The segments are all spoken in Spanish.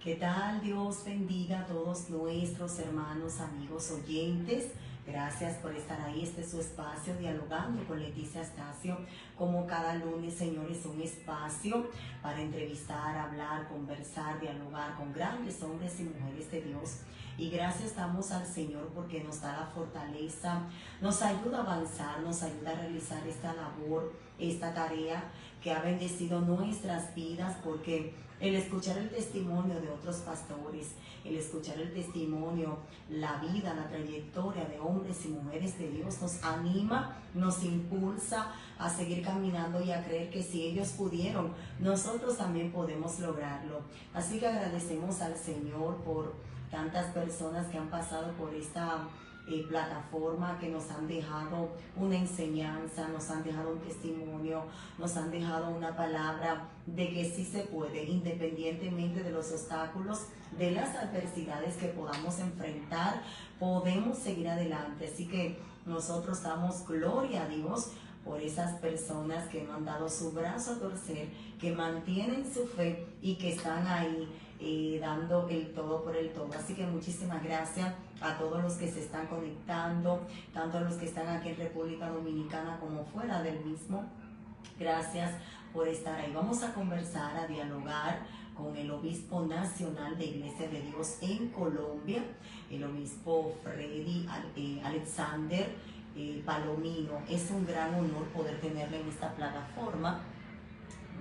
¿Qué tal? Dios bendiga a todos nuestros hermanos, amigos, oyentes. Gracias por estar ahí. Este es su espacio, Dialogando con Leticia Astacio. Como cada lunes, señores, un espacio para entrevistar, hablar, conversar, dialogar con grandes hombres y mujeres de Dios. Y gracias damos al Señor porque nos da la fortaleza, nos ayuda a avanzar, nos ayuda a realizar esta labor, esta tarea que ha bendecido nuestras vidas, porque el escuchar el testimonio de otros pastores, el escuchar el testimonio, la vida, la trayectoria de hombres y mujeres de Dios nos anima, nos impulsa a seguir caminando y a creer que si ellos pudieron, nosotros también podemos lograrlo. Así que agradecemos al Señor por tantas personas que han pasado por esta plataforma, que nos han dejado una enseñanza, nos han dejado un testimonio, nos han dejado una palabra de que sí se puede, independientemente de los obstáculos, de las adversidades que podamos enfrentar, podemos seguir adelante. Así que nosotros damos gloria a Dios por esas personas que no han dado su brazo a torcer, que mantienen su fe y que están ahí dando el todo por el todo. Así que muchísimas gracias a todos los que se están conectando, tanto a los que están aquí en República Dominicana como fuera del mismo. Gracias por estar ahí. Vamos a conversar, a dialogar con el obispo nacional de Iglesia de Dios en Colombia, el obispo Freddy Alexander Palomino. Es un gran honor poder tenerle en esta plataforma.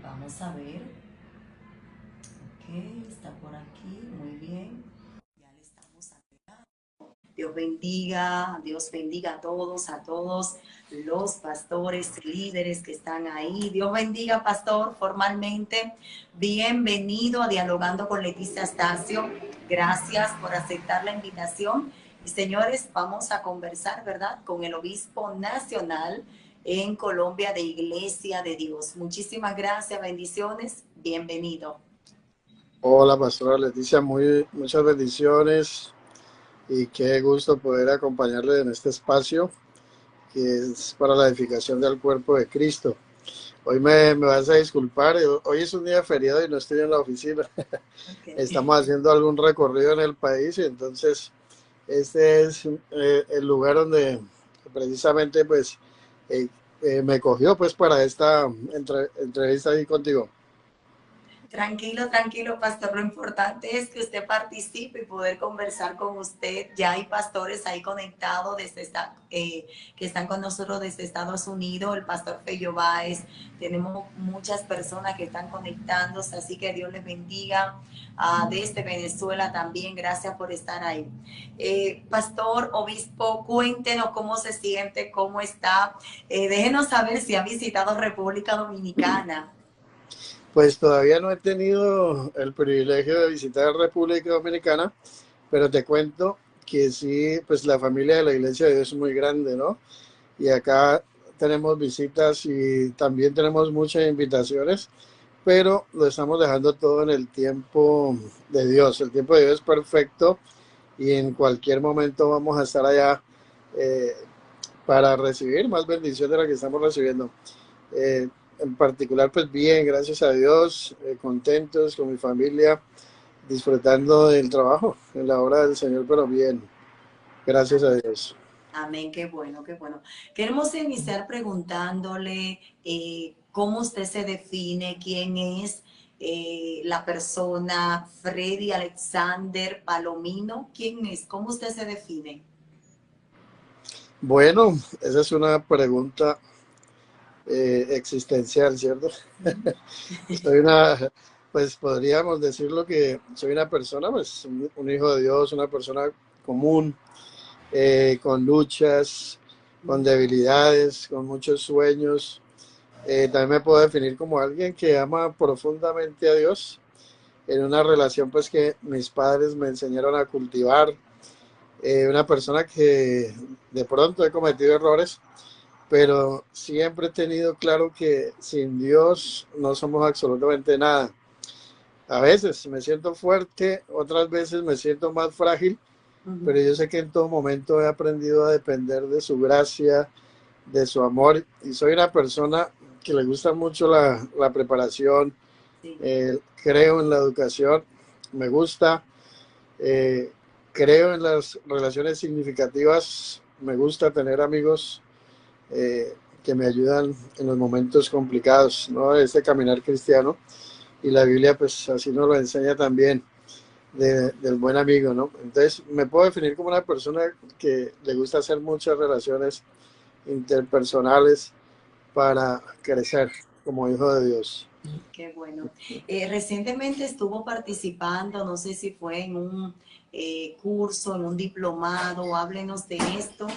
Vamos a ver. Ok, está por aquí, muy bien. Ya le estamos agregando. Dios bendiga a todos los pastores, líderes que están ahí. Dios bendiga, pastor, formalmente. Bienvenido a Dialogando con Leticia Astacio. Gracias por aceptar la invitación. Y señores, vamos a conversar, ¿verdad?, con el obispo nacional en Colombia de Iglesia de Dios. Muchísimas gracias, bendiciones, bienvenido. Hola, pastora Leticia, muchas bendiciones y qué gusto poder acompañarle en este espacio que es para la edificación del cuerpo de Cristo. Hoy me vas a disculpar, hoy es un día feriado y no estoy en la oficina. Okay. Estamos haciendo algún recorrido en el país y entonces este es el lugar donde precisamente pues me cogió pues para esta entrevista ahí contigo. Tranquilo, tranquilo, pastor. Lo importante es que usted participe y poder conversar con usted. Ya hay pastores ahí conectados desde que están con nosotros desde Estados Unidos. El pastor Fello Báez. Tenemos muchas personas que están conectándose, así que Dios les bendiga. Desde Venezuela también, gracias por estar ahí. Pastor, obispo, cuéntenos cómo se siente, cómo está. Déjenos saber si ha visitado República Dominicana. Pues todavía no he tenido el privilegio de visitar República Dominicana, pero te cuento que sí, pues la familia de la Iglesia de Dios es muy grande, ¿no? Y acá tenemos visitas y también tenemos muchas invitaciones, pero lo estamos dejando todo en el tiempo de Dios. El tiempo de Dios es perfecto y en cualquier momento vamos a estar allá para recibir más bendición de la que estamos recibiendo. En particular, pues bien, gracias a Dios, contentos con mi familia, disfrutando del trabajo, en la obra del Señor, pero bien, gracias a Dios. Amén, qué bueno, qué bueno. Queremos iniciar preguntándole cómo usted se define, quién es la persona Freddy Alexander Palomino, quién es, cómo usted se define. Bueno, esa es una pregunta existencial, ¿cierto? Pues podríamos decirlo que soy una persona, pues un hijo de Dios, una persona común, con luchas, con debilidades, con muchos sueños. También me puedo definir como alguien que ama profundamente a Dios, en una relación pues que mis padres me enseñaron a cultivar, una persona que de pronto he cometido errores, pero siempre he tenido claro que sin Dios no somos absolutamente nada. A veces me siento fuerte, otras veces me siento más frágil, pero yo sé que en todo momento he aprendido a depender de su gracia, de su amor, y soy una persona que le gusta mucho la preparación, creo en la educación, me gusta. Eh, Creo en las relaciones significativas, me gusta tener amigos que me ayudan en los momentos complicados, ¿no? Este caminar cristiano, y la Biblia pues así nos lo enseña también, del buen amigo, ¿no? Entonces me puedo definir como una persona que le gusta hacer muchas relaciones interpersonales para crecer como hijo de Dios. Qué bueno. Recientemente estuvo participando, no sé si fue en un curso, en un diplomado, háblenos de esto.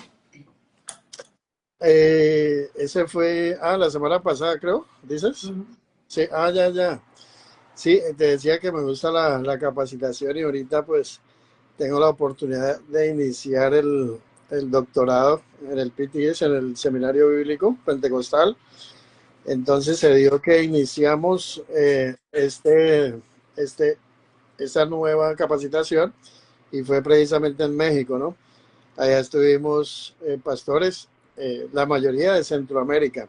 Ese fue, la semana pasada creo, ¿dices? Ujú. Sí, ya. Sí, te decía que me gusta la capacitación, y ahorita pues tengo la oportunidad de iniciar el doctorado en el PTS, en el Seminario Bíblico Pentecostal. Entonces se dio que iniciamos este, esta nueva capacitación, y fue precisamente en México, ¿no? Allá estuvimos pastores, la mayoría de Centroamérica,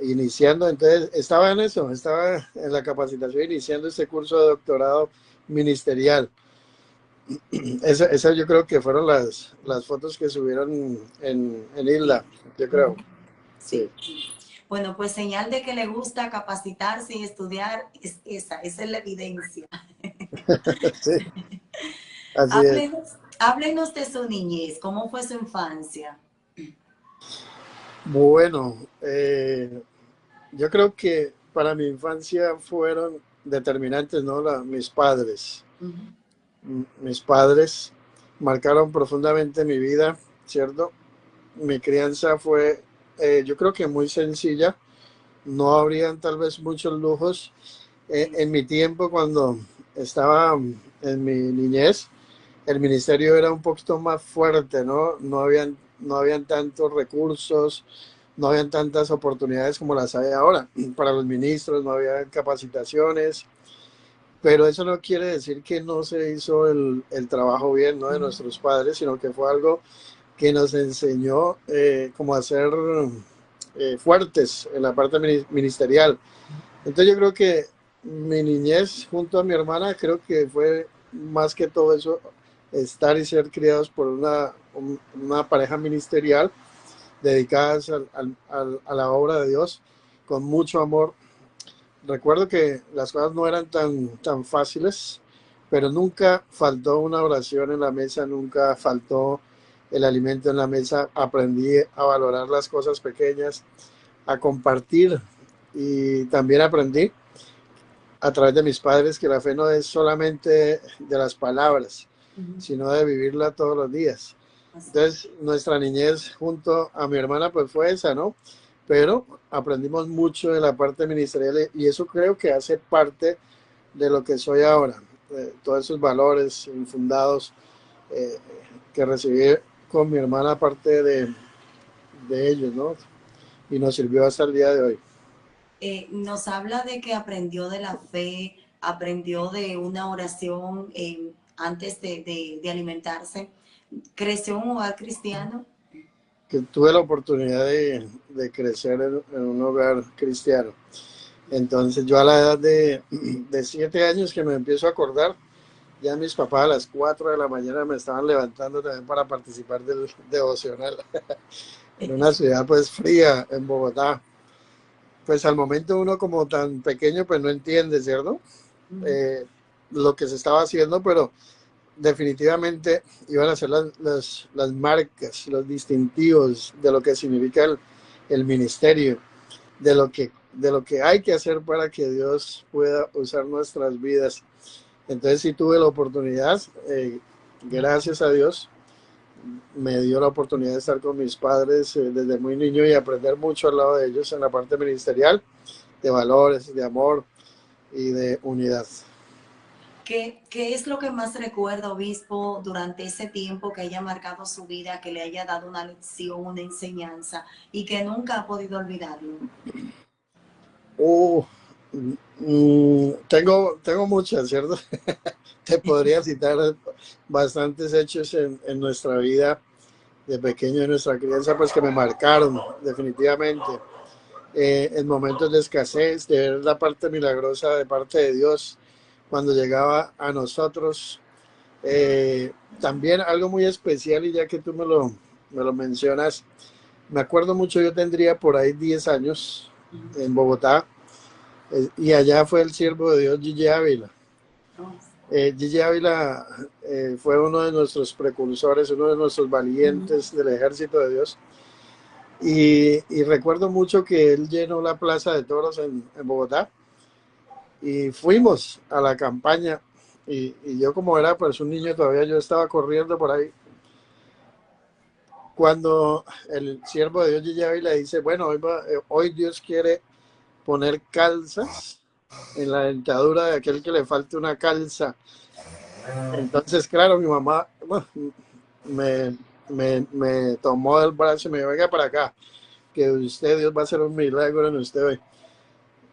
iniciando. Entonces estaba en eso, estaba en la capacitación, iniciando este curso de doctorado ministerial. Esa yo creo que fueron las fotos que subieron en Isla, yo creo. Sí. Sí. Bueno, pues señal de que le gusta capacitarse y estudiar es esa es la evidencia. Sí, así es. Háblenos de su niñez, ¿cómo fue su infancia? Bueno, yo creo que para mi infancia fueron determinantes, ¿no? Mis padres. Ujú. Mis padres marcaron profundamente mi vida, ¿cierto? Mi crianza fue, yo creo que muy sencilla. No habrían tal vez muchos lujos. En mi tiempo, cuando estaba en mi niñez, el ministerio era un poquito más fuerte, ¿no? No habían tantos recursos, no habían tantas oportunidades como las hay ahora. Para los ministros no había capacitaciones, pero eso no quiere decir que no se hizo el trabajo bien, ¿no? De nuestros padres, sino que fue algo que nos enseñó cómo a ser fuertes en la parte ministerial. Entonces yo creo que mi niñez junto a mi hermana, creo que fue más que todo eso, estar y ser criados por una pareja ministerial, dedicadas a la obra de Dios, con mucho amor. Recuerdo que las cosas no eran tan fáciles, pero nunca faltó una oración en la mesa, nunca faltó el alimento en la mesa. Aprendí a valorar las cosas pequeñas, a compartir, y también aprendí a través de mis padres que la fe no es solamente de las palabras, Ujú. sino de vivirla todos los días. Así. Entonces, nuestra niñez junto a mi hermana pues fue esa, ¿no? Pero aprendimos mucho de la parte ministerial, y eso creo que hace parte de lo que soy ahora. Todos esos valores infundados eh, que recibí con mi hermana, aparte de ellos, ¿no? Y nos sirvió hasta el día de hoy. Nos habla de que aprendió de la fe, aprendió de una oración antes de alimentarse. ¿Creció en un hogar cristiano? Que tuve la oportunidad de crecer en un hogar cristiano. Entonces yo a la edad de 7 años, que me empiezo a acordar, ya mis papás a las 4 de la mañana me estaban levantando también para participar del devocional en una ciudad pues fría, en Bogotá. Pues al momento uno como tan pequeño pues no entiende, ¿cierto? Eh, lo que se estaba haciendo, pero definitivamente iban a ser las marcas, los distintivos de lo que significa el ministerio, de lo que hay que hacer para que Dios pueda usar nuestras vidas. Entonces sí tuve la oportunidad, gracias a Dios, me dio la oportunidad de estar con mis padres desde muy niño, y aprender mucho al lado de ellos en la parte ministerial, de valores, de amor y de unidad. ¿Qué es lo que más recuerda, obispo, durante ese tiempo que haya marcado su vida, que le haya dado una lección, una enseñanza y que nunca ha podido olvidarlo? Uh, tengo muchas, ¿cierto? Te podría citar bastantes hechos en nuestra vida de pequeño, en nuestra crianza, pues que me marcaron definitivamente. En momentos de escasez, de ver la parte milagrosa de parte de Dios, cuando llegaba a nosotros. También algo muy especial, y ya que tú me lo mencionas, me acuerdo mucho, yo tendría por ahí 10 años en Bogotá, y allá fue el siervo de Dios Gigi Ávila. Gigi Ávila fue uno de nuestros precursores, uno de nuestros valientes del ejército de Dios. Y recuerdo mucho que él llenó la Plaza de Toros en Bogotá y fuimos a la campaña. Y yo, como era pues un niño todavía, yo estaba corriendo por ahí. Cuando el siervo de Dios llega y le dice, bueno, hoy Dios quiere poner calzas en la dentadura de aquel que le falte una calza. Entonces, claro, mi mamá me tomó del brazo y me dijo, venga para acá, que usted, Dios va a hacer un milagro en usted hoy.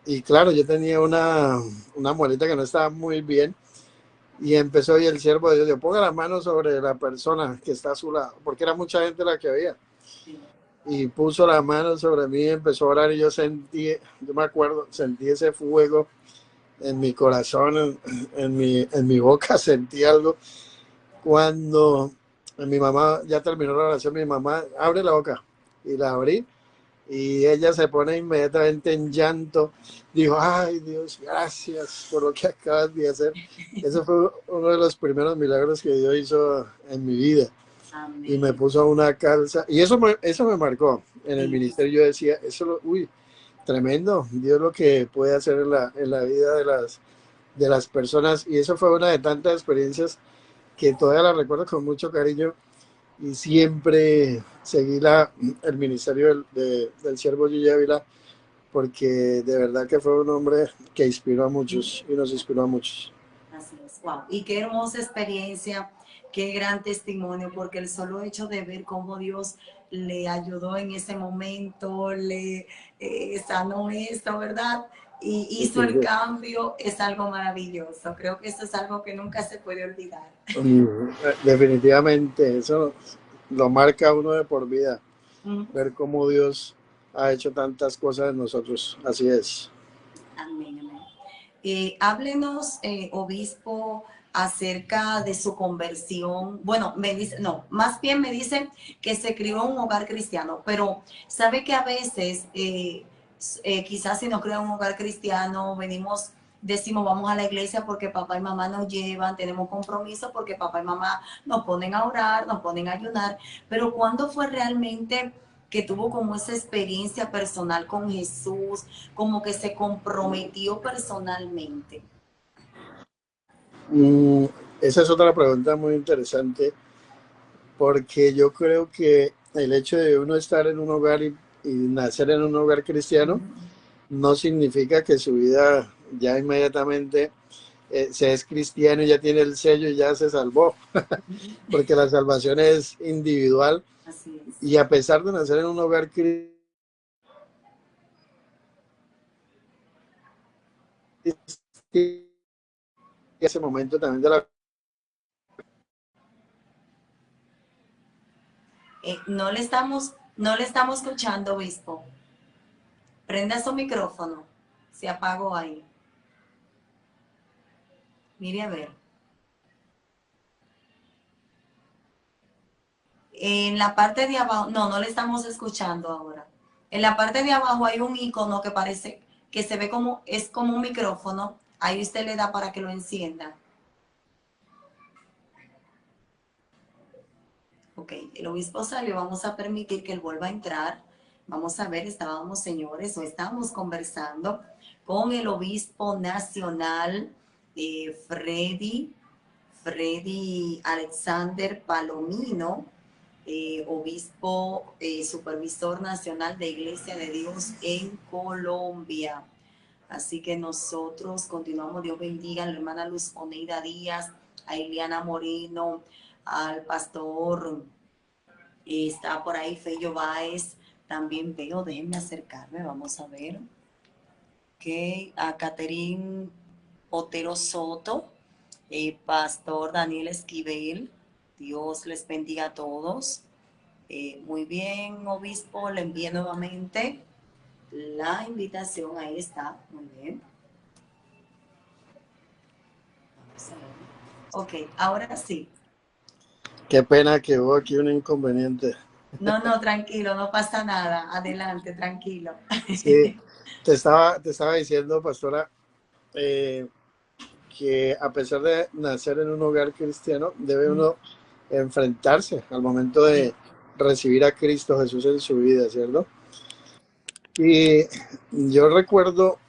Y claro, yo tenía una muelita que no estaba muy bien. Y empezó, y el siervo de Dios dijo, ponga la mano sobre la persona que está a su lado, porque era mucha gente la que había. Y puso la mano sobre mí, empezó a orar, y yo yo me acuerdo, sentí ese fuego en mi corazón, en mi boca, sentí algo. Cuando mi mamá ya terminó la oración, mi mamá abre la boca, y la abrí, y ella se pone inmediatamente en llanto. Dijo, ay Dios, gracias por lo que acabas de hacer. Eso fue uno de los primeros milagros que Dios hizo en mi vida. Amén. Y me puso una calza, y eso me marcó en el ministerio. Yo decía, uy, tremendo, Dios lo que puede hacer en la vida de las personas. Y eso fue una de tantas experiencias que todavía la recuerdo con mucho cariño, y siempre seguí el ministerio del siervo Gigi Ávila, porque de verdad que fue un hombre que inspiró a muchos y nos inspiró a muchos. Así es, wow. Y qué hermosa experiencia, qué gran testimonio, porque el solo hecho de ver cómo Dios le ayudó en ese momento, le sanó esto, ¿verdad? Y hizo el cambio, es algo maravilloso. Creo que eso es algo que nunca se puede olvidar. Definitivamente, eso lo marca uno de por vida, ver cómo Dios ha hecho tantas cosas en nosotros. Así es. Amén, amén. Háblenos, obispo, acerca de su conversión. Bueno, me dice, no, más bien me dicen que se crió en un hogar cristiano, pero sabe que a veces, quizás si no creo en un hogar cristiano, decimos vamos a la iglesia porque papá y mamá nos llevan, tenemos compromiso porque papá y mamá nos ponen a orar, nos ponen a ayunar, pero ¿cuándo fue realmente que tuvo como esa experiencia personal con Jesús, como que se comprometió personalmente? Esa es otra pregunta muy interesante, porque yo creo que el hecho de uno estar en un hogar y nacer en un hogar cristiano no significa que su vida ya inmediatamente se es cristiano y ya tiene el sello y ya se salvó, porque la salvación es individual. Así es. Y a pesar de nacer en un hogar cristiano, ese momento también de la... No le estamos escuchando, obispo. Prenda su micrófono. Se apagó ahí. Mire a ver. En la parte de abajo, no le estamos escuchando ahora. En la parte de abajo hay un icono que parece que se ve como, es como un micrófono. Ahí usted le da para que lo encienda. Ok, el obispo salió, vamos a permitir que él vuelva a entrar. Vamos a ver, estábamos, señores, o estábamos conversando con el obispo nacional, Freddy Alexander Palomino, obispo supervisor nacional de Iglesia de Dios en Colombia. Así que nosotros continuamos. Dios bendiga a la hermana Luz Oneida Díaz, a Iliana Moreno, al pastor, está por ahí Fello Báez, también veo, déjenme acercarme, vamos a ver, que a Caterín Otero Soto, pastor Daniel Esquivel, Dios les bendiga a todos. Muy bien, obispo, le envío nuevamente la invitación, ahí está, muy bien. Sí. Ok, ahora sí. Qué pena que hubo aquí un inconveniente. No, no, tranquilo, no pasa nada. Adelante, tranquilo. Sí, te estaba diciendo, pastora, eh, que a pesar de nacer en un hogar cristiano, debe uno enfrentarse al momento de recibir a Cristo Jesús en su vida, ¿cierto? Y yo recuerdo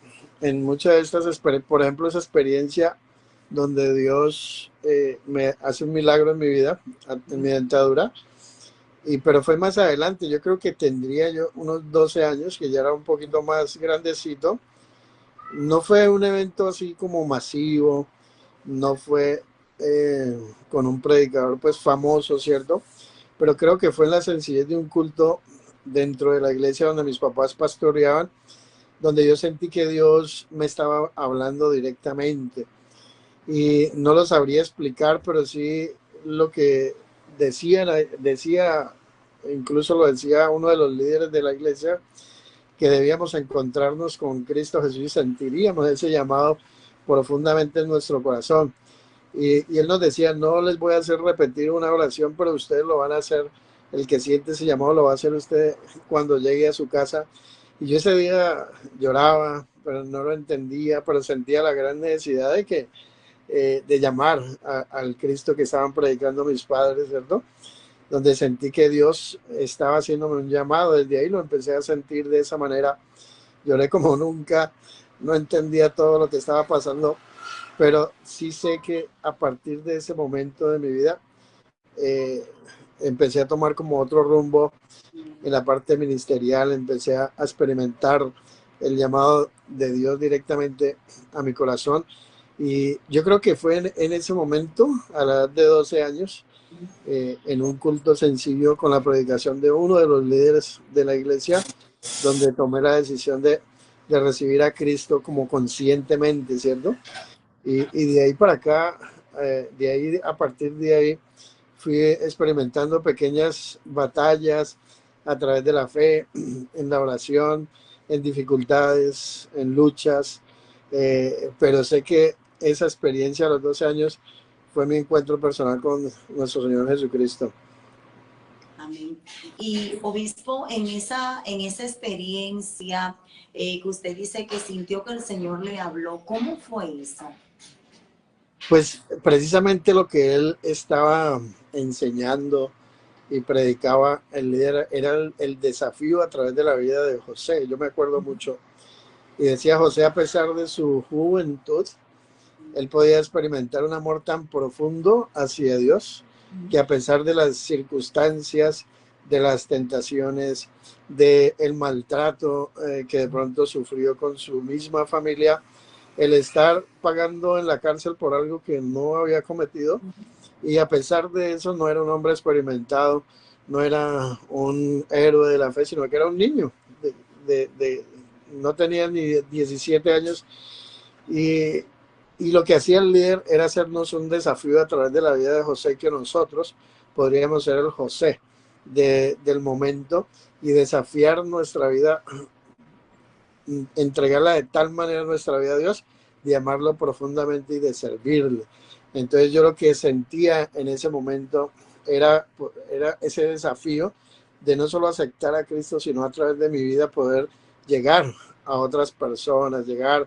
en muchas de estas, por ejemplo, esa experiencia donde Dios me hace un milagro en mi vida, en mi dentadura, pero fue más adelante, yo creo que tendría yo unos 12 años, que ya era un poquito más grandecito. No fue un evento así como masivo, no fue eh, con un predicador pues famoso, ¿cierto? Pero creo que fue en la sencillez de un culto dentro de la iglesia donde mis papás pastoreaban, donde yo sentí que Dios me estaba hablando directamente. Y no lo sabría explicar, pero sí lo que decía, incluso lo decía uno de los líderes de la iglesia, que debíamos encontrarnos con Cristo Jesús y sentiríamos ese llamado profundamente en nuestro corazón. Y él nos decía, no les voy a hacer repetir una oración, pero ustedes lo van a hacer, el que siente ese llamado lo va a hacer usted cuando llegue a su casa. Y yo ese día lloraba, pero no lo entendía, pero sentía la gran necesidad de llamar al Cristo que estaban predicando mis padres, ¿cierto? Donde sentí que Dios estaba haciéndome un llamado. Desde ahí lo empecé a sentir de esa manera. Lloré como nunca, no entendía todo lo que estaba pasando, pero sí sé que a partir de ese momento de mi vida eh, empecé a tomar como otro rumbo en la parte ministerial, empecé a experimentar el llamado de Dios directamente a mi corazón. Y yo creo que fue en ese momento, a la edad de 12 años, en un culto sencillo con la predicación de uno de los líderes de la iglesia, donde tomé la decisión de recibir a Cristo como conscientemente, ¿cierto? Y de ahí para acá, de ahí, a partir de ahí, fui experimentando pequeñas batallas a través de la fe, en la oración, en dificultades, en luchas, pero sé que esa experiencia a los 12 años fue mi encuentro personal con nuestro Señor Jesucristo. Amén. Y obispo, en esa experiencia que usted dice que sintió que el Señor le habló, ¿cómo fue eso? Pues precisamente lo que él estaba enseñando y predicaba el líder era el desafío a través de la vida de José. Yo me acuerdo mucho. Y decía José, a pesar de su juventud, él podía experimentar un amor tan profundo hacia Dios que a pesar de las circunstancias, de las tentaciones, del maltrato que de pronto sufrió con su misma familia, el estar pagando en la cárcel por algo que no había cometido, y a pesar de eso no era un hombre experimentado, no era un héroe de la fe, sino que era un niño, de no tenía ni 17 años, y, y lo que hacía el líder era hacernos un desafío a través de la vida de José, que nosotros podríamos ser el José del momento y desafiar nuestra vida, entregarla de tal manera nuestra vida a Dios, de amarlo profundamente y de servirle. Entonces yo lo que sentía en ese momento era ese desafío de no solo aceptar a Cristo, sino a través de mi vida poder llegar a otras personas, llegar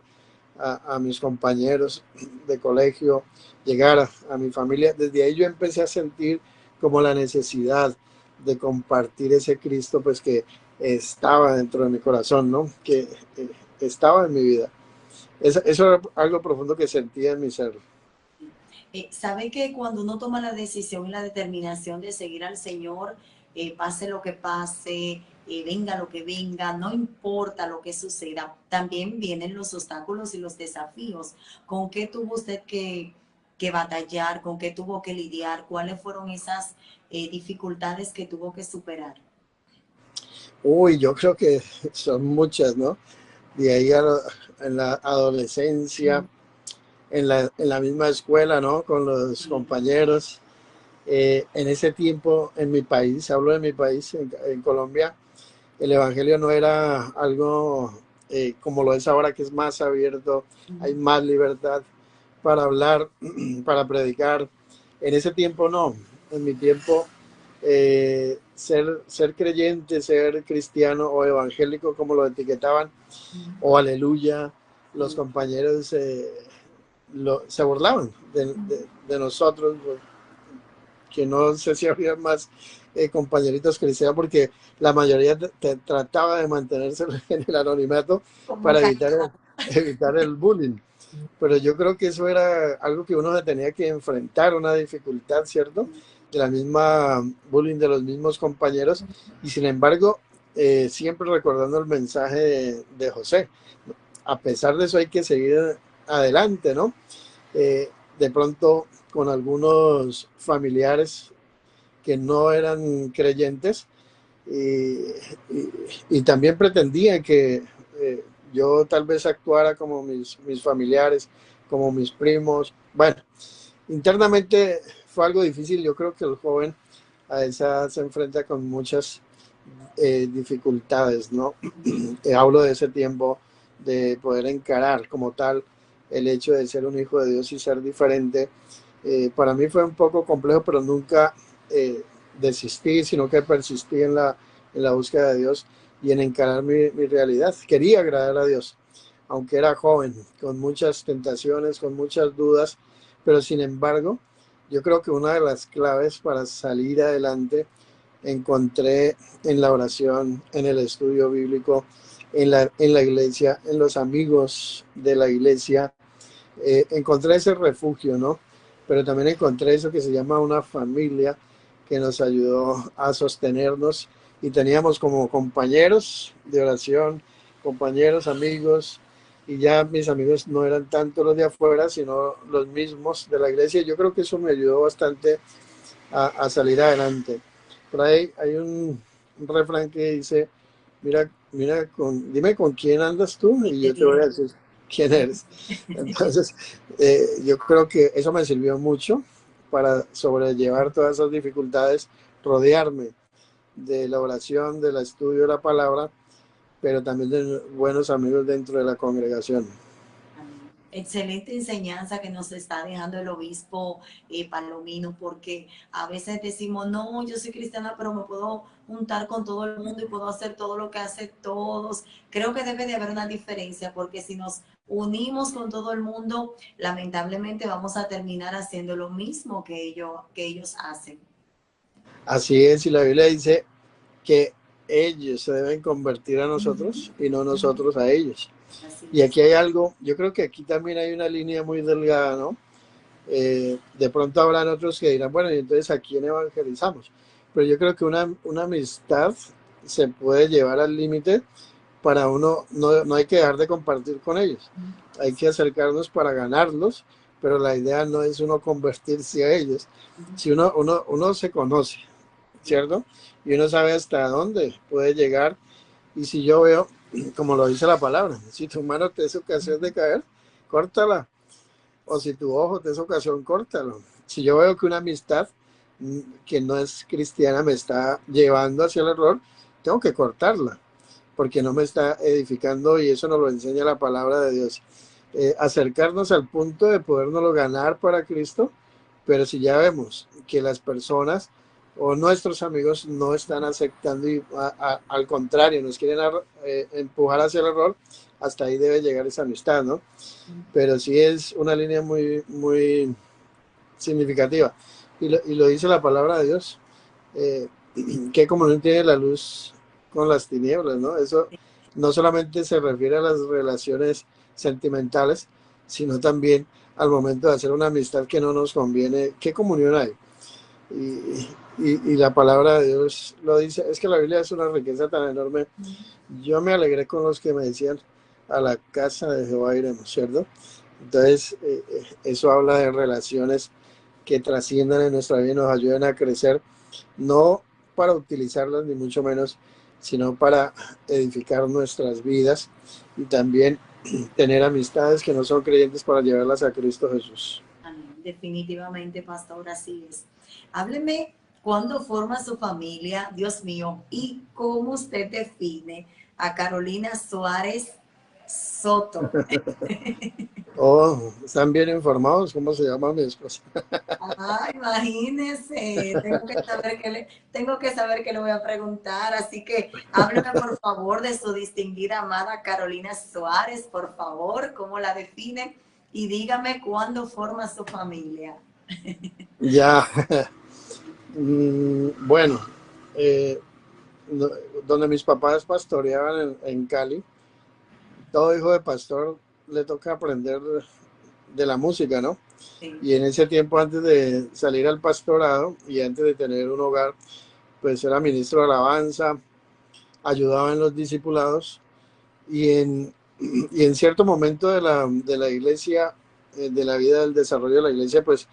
a mis compañeros de colegio, llegar a mi familia. Desde ahí yo empecé a sentir como la necesidad de compartir ese Cristo, pues que estaba dentro de mi corazón, ¿no? Que estaba en mi vida. Eso era algo profundo que sentía en mi ser. Sabe que cuando uno toma la decisión y la determinación de seguir al Señor, pase lo que pase, venga lo que venga, no importa lo que suceda, también vienen los obstáculos y los desafíos. ¿Con qué tuvo usted que batallar? ¿Con qué tuvo que lidiar? ¿Cuáles fueron esas dificultades que tuvo que superar? Uy, yo creo que son muchas, ¿no? De ahí en la adolescencia, en la misma escuela, ¿no? Con los compañeros. En ese tiempo, en mi país, hablo de mi país, en Colombia, el evangelio no era algo como lo es ahora, que es más abierto, hay más libertad. para hablar, para predicar. En ese tiempo no, en mi tiempo ser creyente, ser cristiano o evangélico, como lo etiquetaban, o aleluya, los compañeros se burlaban de nosotros, que no sé si había más compañeritos cristianos, porque la mayoría trataba de mantenerse en el anonimato para evitar el bullying. Pero yo creo que eso era algo que uno tenía que enfrentar, una dificultad, ¿cierto? De la misma bullying de los mismos compañeros. Y sin embargo, siempre recordando el mensaje de José. A pesar de eso hay que seguir adelante, ¿no? De pronto con algunos familiares que no eran creyentes y también pretendían que yo tal vez actuara como mis familiares, como mis primos. Bueno, internamente fue algo difícil. Yo creo que el joven a esa se enfrenta con muchas dificultades, ¿no? Hablo de ese tiempo de poder encarar como tal el hecho de ser un hijo de Dios y ser diferente. Para mí fue un poco complejo, pero nunca desistí, sino que persistí en la búsqueda de Dios y en encarar mi realidad. Quería agradar a Dios, aunque era joven, con muchas tentaciones, con muchas dudas, pero sin embargo, yo creo que una de las claves para salir adelante encontré en la oración, en el estudio bíblico, en la iglesia, en los amigos de la iglesia. Encontré ese refugio, ¿no? Pero también encontré eso que se llama una familia que nos ayudó a sostenernos y teníamos como compañeros de oración, compañeros, amigos, y ya mis amigos no eran tanto los de afuera, sino los mismos de la iglesia. Yo creo que eso me ayudó bastante a salir adelante. Por ahí hay un refrán que dice, dime con quién andas tú y yo te voy a decir quién eres. Entonces, yo creo que eso me sirvió mucho para sobrellevar todas esas dificultades, rodearme de la oración, del estudio de la palabra, pero también de buenos amigos dentro de la congregación. Excelente enseñanza que nos está dejando el obispo Palomino, porque a veces decimos, no, yo soy cristiana, pero me puedo juntar con todo el mundo y puedo hacer todo lo que hacen todos. Creo que debe de haber una diferencia, porque si nos unimos con todo el mundo, lamentablemente vamos a terminar haciendo lo mismo que ellos hacen. Así es, y la Biblia dice que ellos se deben convertir a nosotros y no nosotros a ellos. Y aquí hay algo, yo creo que aquí también hay una línea muy delgada, ¿no? De pronto habrán otros que dirán, bueno, y entonces ¿a quién evangelizamos? Pero yo creo que una amistad se puede llevar al límite para uno, no hay que dejar de compartir con ellos. Hay que acercarnos para ganarlos, pero la idea no es uno convertirse a ellos. Si uno se conoce, ¿cierto? Y uno sabe hasta dónde puede llegar. Y si yo veo, como lo dice la palabra, si tu mano te es ocasión de caer, córtala. O si tu ojo te es ocasión, córtalo. Si yo veo que una amistad que no es cristiana me está llevando hacia el error, tengo que cortarla, porque no me está edificando y eso nos lo enseña la palabra de Dios. Acercarnos al punto de podernoslo ganar para Cristo, pero si ya vemos que las personas o nuestros amigos no están aceptando y al contrario nos quieren empujar hacia el error, hasta ahí debe llegar esa amistad, ¿no? Pero sí es una línea muy, muy significativa. Y lo dice la palabra de Dios, que comunión tiene la luz con las tinieblas, ¿no? Eso no solamente se refiere a las relaciones sentimentales, sino también al momento de hacer una amistad que no nos conviene. ¿Qué comunión hay? Y la palabra de Dios lo dice, es que la Biblia es una riqueza tan enorme. Yo me alegré con los que me decían, a la casa de Jehová iremos, ¿cierto? Entonces, eso habla de relaciones que trasciendan en nuestra vida y nos ayuden a crecer, no para utilizarlas ni mucho menos, sino para edificar nuestras vidas y también tener amistades que no son creyentes para llevarlas a Cristo Jesús. Amén. Definitivamente, pastor, así es. Hábleme cuándo forma su familia, Dios mío, y cómo usted define a Carolina Suárez Soto. Oh, ¿están bien informados? ¿Cómo se llama mi esposa? Ah, imagínese, tengo que saber qué le voy a preguntar, así que hábleme por favor de su distinguida amada Carolina Suárez, por favor, cómo la define y dígame cuándo forma su familia. Ya, bueno, eh, no- donde mis papás pastoreaban en Cali, todo hijo de pastor le toca aprender de la música, ¿no? Sí. Y en ese tiempo, antes de salir al pastorado y antes de tener un hogar, pues era ministro de alabanza, ayudaba en los discipulados y en cierto momento de la iglesia, de la vida del desarrollo de la iglesia, pues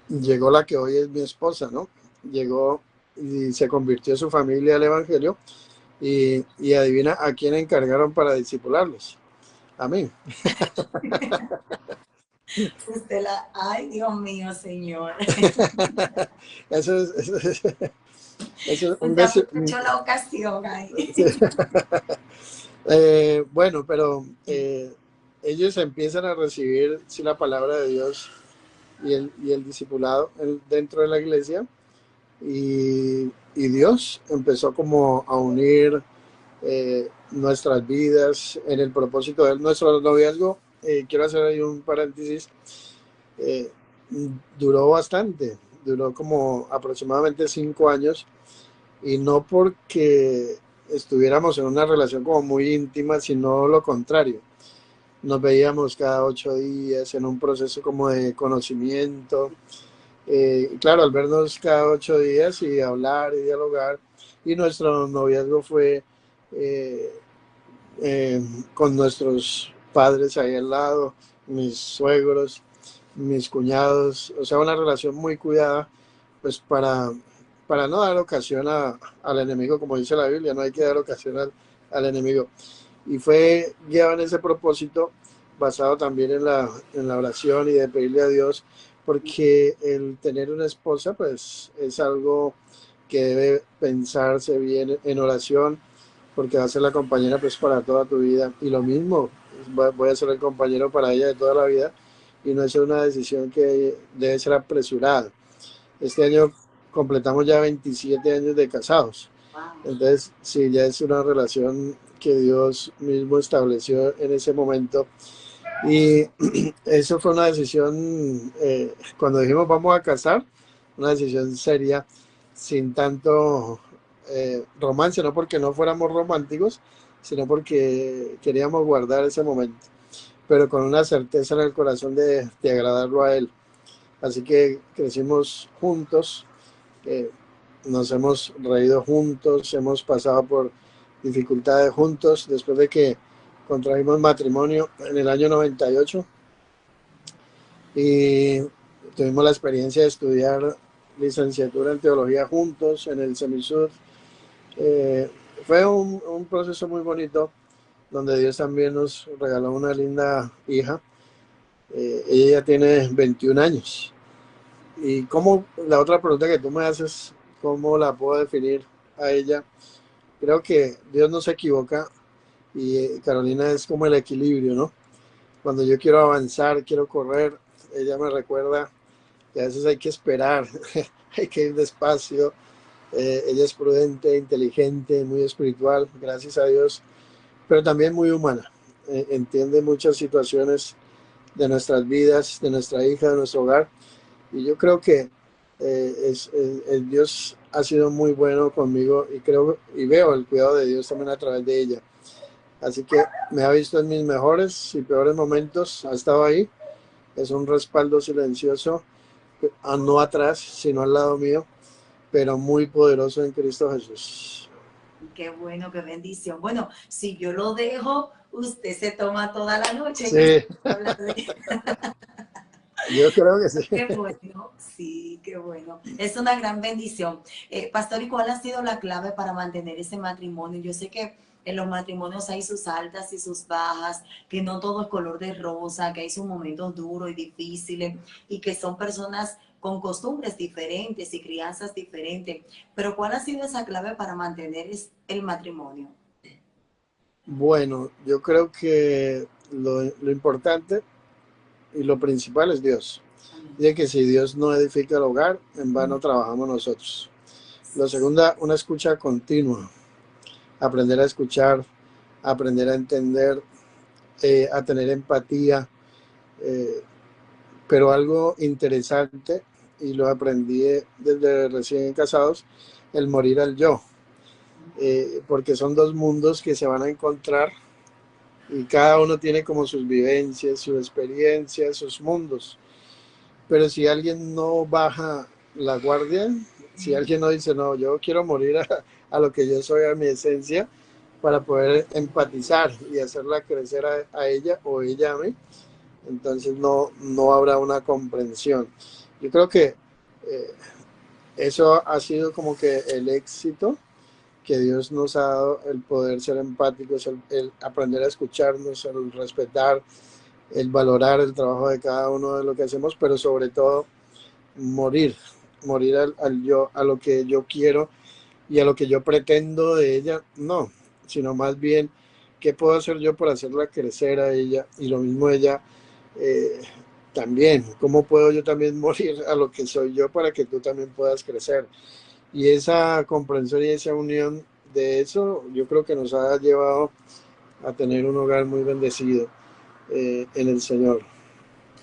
llegó la que hoy es mi esposa, ¿no? Llegó y se convirtió su familia al evangelio y adivina a quién encargaron para discipularlos. A mí. Ay, Dios mío, señor. Eso es, eso es, eso es un Usted aprovechó la ocasión ahí. bueno, pero ellos empiezan a recibir sí, la palabra de Dios y el discipulado dentro de la iglesia y Dios empezó como a unir nuestras vidas en el propósito de nuestro noviazgo. Quiero hacer ahí un paréntesis. eh, Duró bastante, duró como aproximadamente 5 años y no porque estuviéramos en una relación como muy íntima, sino lo contrario. Nos veíamos cada 8 días en un proceso como de conocimiento. Claro, al vernos cada 8 días y hablar y dialogar, y nuestro noviazgo fue eh, eh, con nuestros padres ahí al lado, mis suegros, mis cuñados, o sea, una relación muy cuidada, pues para no dar ocasión al enemigo, como dice la Biblia, no hay que dar ocasión al enemigo. Y fue guiado en ese propósito, basado también en la oración y de pedirle a Dios, porque el tener una esposa, pues es algo que debe pensarse bien en oración, porque va a ser la compañera pues para toda tu vida. Y lo mismo, voy a ser el compañero para ella de toda la vida, y no es una decisión que debe ser apresurada. Este año completamos ya 27 años de casados. Wow. Entonces, sí, ya es una relación que Dios mismo estableció en ese momento. Y eso fue una decisión, cuando dijimos vamos a casar, una decisión seria, sin tanto romance, no porque no fuéramos románticos, sino porque queríamos guardar ese momento, pero con una certeza en el corazón de agradarlo a Él. Así que crecimos juntos, eh, nos hemos reído juntos, hemos pasado por dificultades juntos, después de que contrajimos matrimonio en el año 98 y tuvimos la experiencia de estudiar licenciatura en teología juntos en el Semisud. Eh, Fue un proceso muy bonito donde Dios también nos regaló una linda hija. Ella ya tiene 21 años. Y como la otra pregunta que tú me haces, ¿cómo la puedo definir a ella? Creo que Dios no se equivoca y Carolina es como el equilibrio, ¿no? Cuando yo quiero avanzar, quiero correr, ella me recuerda que a veces hay que esperar, hay que ir despacio. Ella es prudente, inteligente, muy espiritual, gracias a Dios, pero también muy humana. Entiende muchas situaciones de nuestras vidas, de nuestra hija, de nuestro hogar. Y yo creo que Dios ha sido muy bueno conmigo y creo y veo el cuidado de Dios también a través de ella. Así que me ha visto en mis mejores y peores momentos, ha estado ahí. Es un respaldo silencioso, no atrás, sino al lado mío, pero muy poderoso en Cristo Jesús. Qué bueno, qué bendición. Bueno, si yo lo dejo, usted se toma toda la noche en Sí, hablar de... yo creo que sí. Qué bueno, sí, qué bueno. Es una gran bendición. Pastor, ¿y cuál ha sido la clave para mantener ese matrimonio? Yo sé que en los matrimonios hay sus altas y sus bajas, que no todo es color de rosa, que hay sus momentos duros y difíciles y que son personas con costumbres diferentes y crianzas diferentes. Pero ¿cuál ha sido esa clave para mantener el matrimonio? Bueno, yo creo que lo importante y lo principal es Dios. Amén. Dice que si Dios no edifica el hogar, en vano trabajamos nosotros. Lo segunda, una escucha continua, aprender a escuchar, aprender a entender, a tener empatía, eh, pero algo interesante, y lo aprendí desde recién casados, el morir al yo, porque son dos mundos que se van a encontrar y cada uno tiene como sus vivencias, sus experiencias, sus mundos. Pero si alguien no baja la guardia, si alguien no dice, no, yo quiero morir a lo que yo soy, a mi esencia, para poder empatizar y hacerla crecer a ella o ella a mí, entonces no habrá una comprensión. Yo creo que eh, eso ha sido como que el éxito que Dios nos ha dado, el poder ser empáticos, el aprender a escucharnos, el respetar, el valorar el trabajo de cada uno de lo que hacemos, pero sobre todo morir, morir al yo, a lo que yo quiero y a lo que yo pretendo de ella, no, sino más bien qué puedo hacer yo por hacerla crecer a ella y lo mismo ella eh, también, cómo puedo yo también morir a lo que soy yo para que tú también puedas crecer. Y esa comprensión y esa unión de eso, yo creo que nos ha llevado a tener un hogar muy bendecido en el Señor.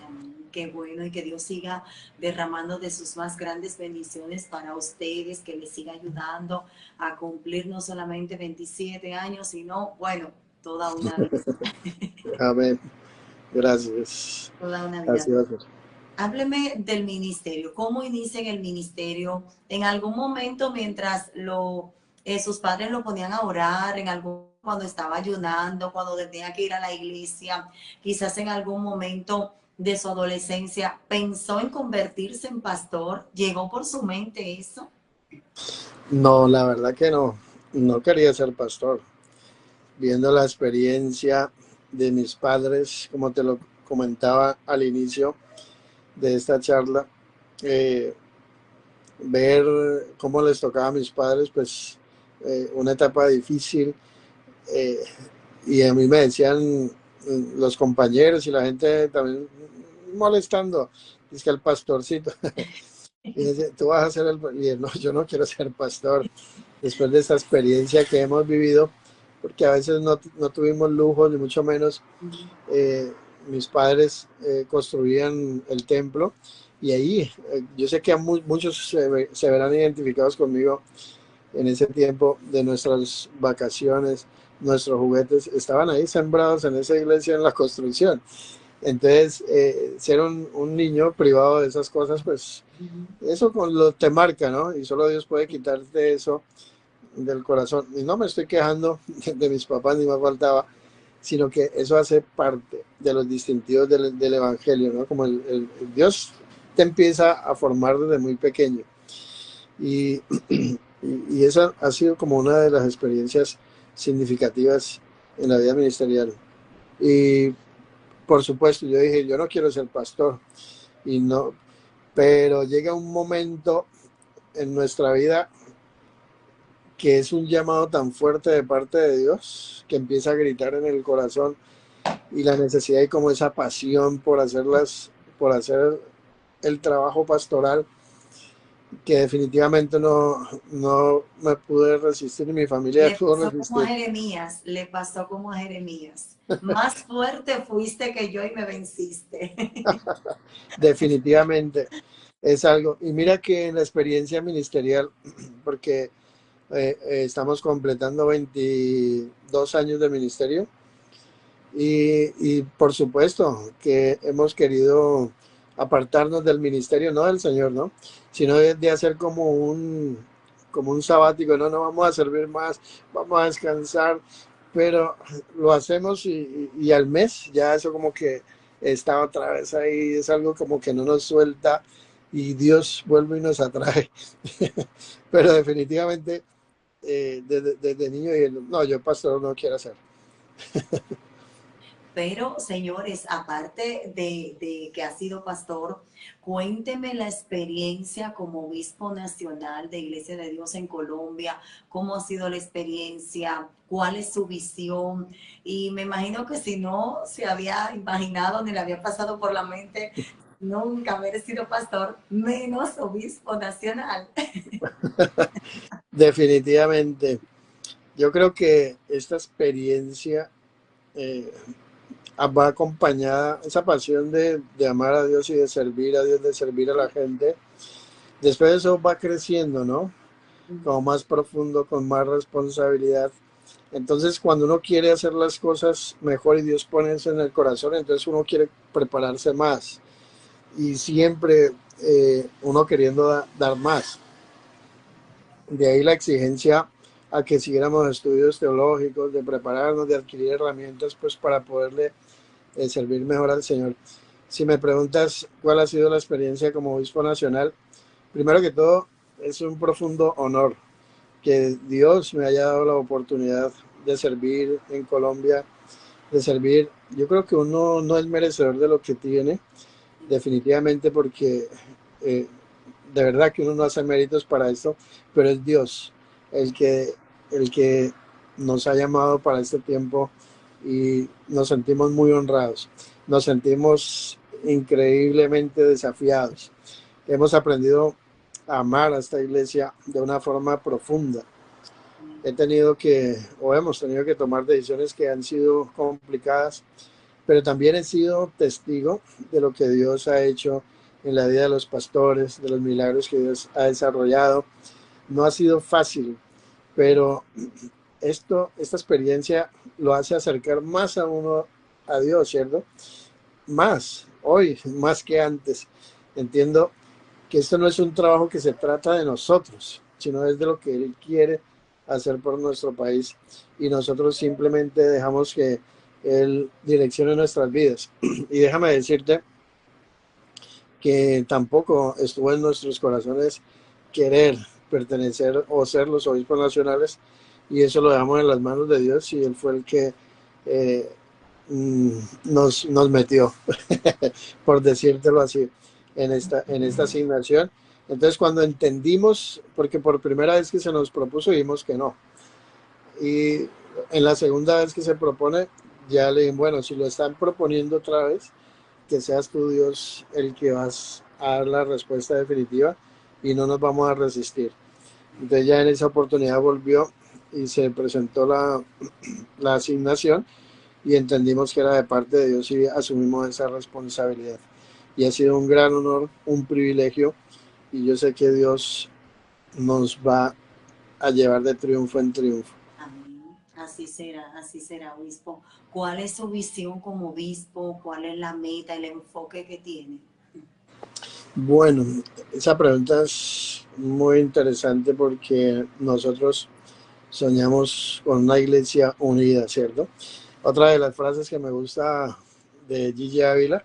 Amén. Qué bueno y que Dios siga derramando de sus más grandes bendiciones para ustedes, que les siga ayudando a cumplir no solamente 27 años, sino, bueno, toda una vida. Amén. Gracias. Toda una vida. Así va a ser. Hábleme del ministerio. ¿Cómo inicia en el ministerio? En algún momento, mientras sus padres lo ponían a orar, cuando estaba ayunando, cuando tenía que ir a la iglesia, quizás en algún momento de su adolescencia, pensó en convertirse en pastor. ¿Llegó por su mente eso? No, la verdad que no. No quería ser pastor. Viendo la experiencia de mis padres, como te lo comentaba al inicio de esta charla, eh, ver cómo les tocaba a mis padres, pues una etapa difícil, eh, y a mí me decían los compañeros y la gente también molestando, es que el pastorcito, y dice, tú vas a ser el, y él, no, yo no quiero ser pastor, después de esta experiencia que hemos vivido, porque a veces no tuvimos lujo, ni mucho menos. eh, Mis padres construían el templo y ahí yo sé que muchos se verán identificados conmigo en ese tiempo de nuestras vacaciones, nuestros juguetes estaban ahí sembrados en esa iglesia en la construcción. Entonces, ser un niño privado de esas cosas, pues eso te marca, ¿no? Y solo Dios puede quitarte eso del corazón. Y no me estoy quejando de mis papás, ni más faltaba, sino que eso hace parte de los distintivos del Evangelio, ¿no? Como el Dios te empieza a formar desde muy pequeño. Y, y esa ha sido como una de las experiencias significativas en la vida ministerial. Y por supuesto, yo dije, yo no quiero ser pastor, y no, pero llega un momento en nuestra vida que es un llamado tan fuerte de parte de Dios que empieza a gritar en el corazón y la necesidad y como esa pasión por hacer el trabajo pastoral que definitivamente no me pude resistir ni mi familia Le pudo pasó como a resistir. Jeremías, le pasó como a Jeremías. Más fuerte fuiste que yo y me venciste. Definitivamente es algo. Y mira que en la experiencia ministerial, porque estamos completando 22 años de ministerio y por supuesto que hemos querido apartarnos del ministerio, no del Señor, ¿no? Sino de hacer como un sabático, no vamos a servir más, vamos a descansar, pero lo hacemos y al mes ya eso como que está otra vez ahí, es algo como que no nos suelta y Dios vuelve y nos atrae. Pero definitivamente desde niño dije, no, yo pastor no quiero hacer. Pero, señores, aparte de que ha sido pastor, cuénteme la experiencia como obispo nacional de Iglesia de Dios en Colombia, cómo ha sido la experiencia, cuál es su visión. Y me imagino que si no se había imaginado ni le había pasado por la mente nunca haber sido pastor, menos obispo nacional. Definitivamente. Yo creo que esta experiencia eh, va acompañada, esa pasión de amar a Dios y de servir a Dios, de servir a la gente. Después eso va creciendo, ¿no? Como más profundo, con más responsabilidad. Entonces, cuando uno quiere hacer las cosas mejor y Dios pone eso en el corazón, entonces uno quiere prepararse más. Y siempre uno queriendo dar más. De ahí la exigencia a que siguiéramos estudios teológicos, de prepararnos, de adquirir herramientas pues para poderle servir mejor al Señor. Si me preguntas cuál ha sido la experiencia como obispo nacional, primero que todo es un profundo honor que Dios me haya dado la oportunidad de servir en Colombia, de servir. Yo creo que uno no es merecedor de lo que tiene, definitivamente, porque eh, de verdad que uno no hace méritos para esto, pero es Dios el que, el que nos ha llamado para este tiempo y nos sentimos muy honrados, nos sentimos increíblemente desafiados. Hemos aprendido a amar a esta iglesia de una forma profunda. Hemos tenido que tomar decisiones que han sido complicadas, pero también he sido testigo de lo que Dios ha hecho en la vida de los pastores, de los milagros que Dios ha desarrollado. No ha sido fácil, pero esta experiencia lo hace acercar más a uno a Dios, ¿cierto? Más, hoy, más que antes. Entiendo que esto no es un trabajo que se trata de nosotros, sino es de lo que Él quiere hacer por nuestro país y nosotros simplemente dejamos que Él direccione nuestras vidas. Y déjame decirte que tampoco estuvo en nuestros corazones querer pertenecer o ser los obispos nacionales, y eso lo dejamos en las manos de Dios y Él fue el que eh, nos metió, por decírtelo así, en esta asignación. Entonces cuando entendimos, porque por primera vez que se nos propuso, vimos que no. Y en la segunda vez que se propone, ya le dije, bueno, si lo están proponiendo otra vez, que seas tú, Dios, el que vas a dar la respuesta definitiva y no nos vamos a resistir. Entonces ya en esa oportunidad volvió y se presentó la asignación y entendimos que era de parte de Dios y asumimos esa responsabilidad. Y ha sido un gran honor, un privilegio, y yo sé que Dios nos va a llevar de triunfo en triunfo. Amén. Así será, obispo. ¿Cuál es su visión como obispo? ¿Cuál es la meta, el enfoque que tiene? Bueno, esa pregunta es muy interesante porque nosotros soñamos con una iglesia unida, ¿cierto? Otra de las frases que me gusta de Gigi Ávila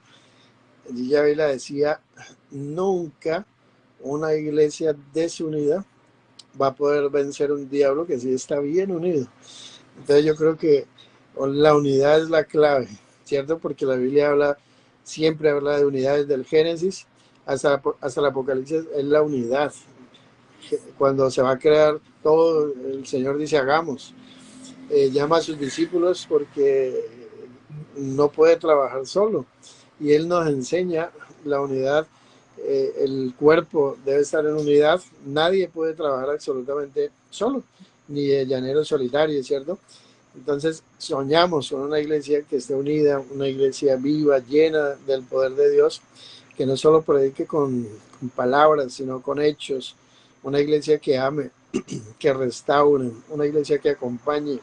decía, nunca una iglesia desunida va a poder vencer un diablo que sí está bien unido. Entonces yo creo que la unidad es la clave, ¿cierto? Porque la Biblia siempre habla de unidad desde el Génesis hasta el Apocalipsis, es la unidad. Cuando se va a crear todo, el Señor dice hagamos. Llama a sus discípulos porque no puede trabajar solo. Y Él nos enseña la unidad. El cuerpo debe estar en unidad. Nadie puede trabajar absolutamente solo, ni el llanero solitario, ¿cierto? Entonces soñamos con una iglesia que esté unida, una iglesia viva, llena del poder de Dios, que no solo predique con palabras, sino con hechos, una iglesia que ame, que restaure, una iglesia que acompañe,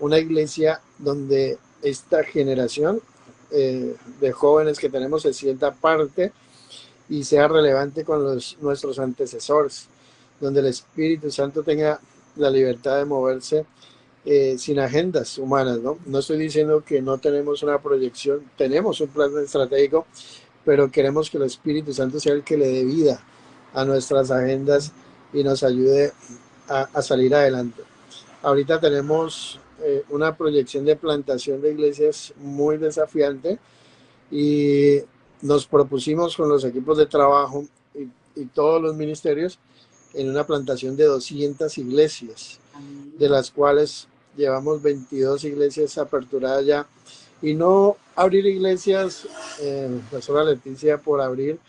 una iglesia donde esta generación de jóvenes que tenemos se sienta parte y sea relevante con nuestros antecesores, donde el Espíritu Santo tenga la libertad de moverse sin agendas humanas, ¿no? No estoy diciendo que no tenemos una proyección, tenemos un plan estratégico, pero queremos que el Espíritu Santo sea el que le dé vida a nuestras agendas y nos ayude a salir adelante. Ahorita tenemos una proyección de plantación de iglesias muy desafiante y nos propusimos con los equipos de trabajo y todos los ministerios en una plantación de 200 iglesias, de las cuales llevamos 22 iglesias aperturadas ya. Y no abrir iglesias, profesora Leticia, por abrir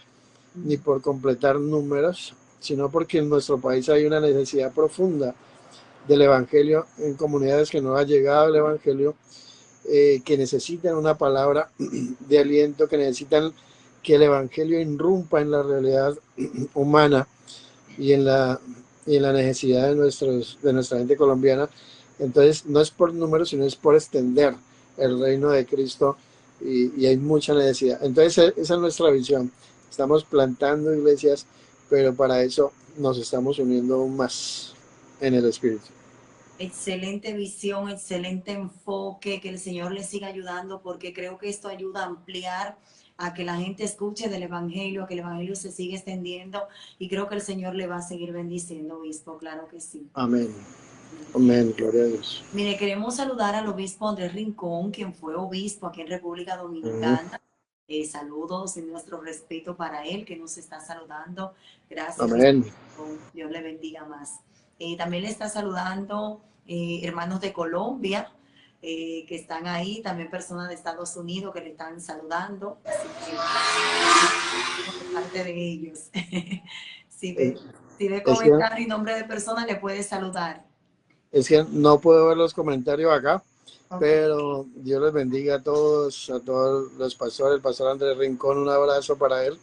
ni por completar números, sino porque en nuestro país hay una necesidad profunda del evangelio en comunidades que no ha llegado el evangelio, que necesitan una palabra de aliento, que necesitan que el evangelio irrumpa en la realidad humana y en la necesidad de nuestra gente colombiana. Entonces no es por números, sino es por extender el reino de Cristo, y hay mucha necesidad. Entonces esa es nuestra visión. Estamos plantando iglesias, pero para eso nos estamos uniendo aún más en el Espíritu. Excelente visión, excelente enfoque, que el Señor le siga ayudando, porque creo que esto ayuda a ampliar, a que la gente escuche del Evangelio, a que el Evangelio se siga extendiendo, y creo que el Señor le va a seguir bendiciendo, obispo, claro que sí. Amén. Amén, gloria a Dios. Mire, queremos saludar al obispo Andrés Rincón, quien fue obispo aquí en República Dominicana. Saludos y nuestro respeto para él, que nos está saludando. Gracias. Amén. Dios le bendiga más. También le está saludando hermanos de Colombia, que están ahí, también personas de Estados Unidos que le están saludando. Así que, de parte de ellos. Si ve comentario y nombre de persona, le puede saludar. Es que no puedo ver los comentarios acá, pero Dios les bendiga a todos los pastores, el pastor Andrés Rincón, un abrazo para él,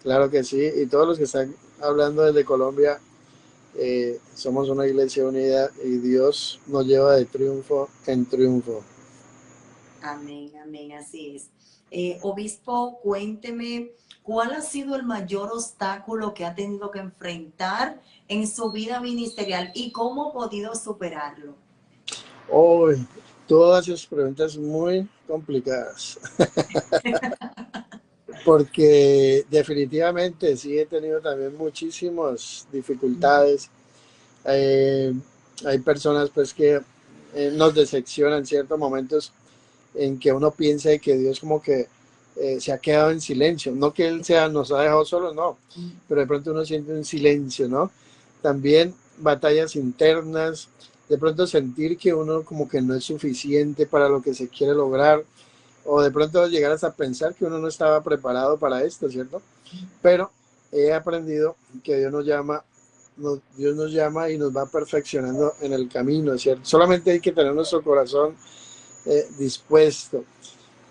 claro que sí, y todos los que están hablando desde Colombia. Somos una iglesia unida y Dios nos lleva de triunfo en triunfo. Amén, amén, así es. Obispo, cuénteme, ¿cuál ha sido el mayor obstáculo que ha tenido que enfrentar en su vida ministerial y cómo ha podido superarlo? Todas esas preguntas muy complicadas. Porque definitivamente sí he tenido también muchísimas dificultades. Hay personas pues que nos decepcionan en ciertos momentos en que uno piensa que Dios como que se ha quedado en silencio. No que Él nos ha dejado solos, no. Pero de pronto uno siente un silencio, ¿no? También batallas internas, de pronto sentir que uno como que no es suficiente para lo que se quiere lograr, o de pronto llegar hasta pensar que uno no estaba preparado para esto, ¿cierto? Pero he aprendido que Dios nos llama y nos va perfeccionando en el camino, ¿cierto? Solamente hay que tener nuestro corazón dispuesto.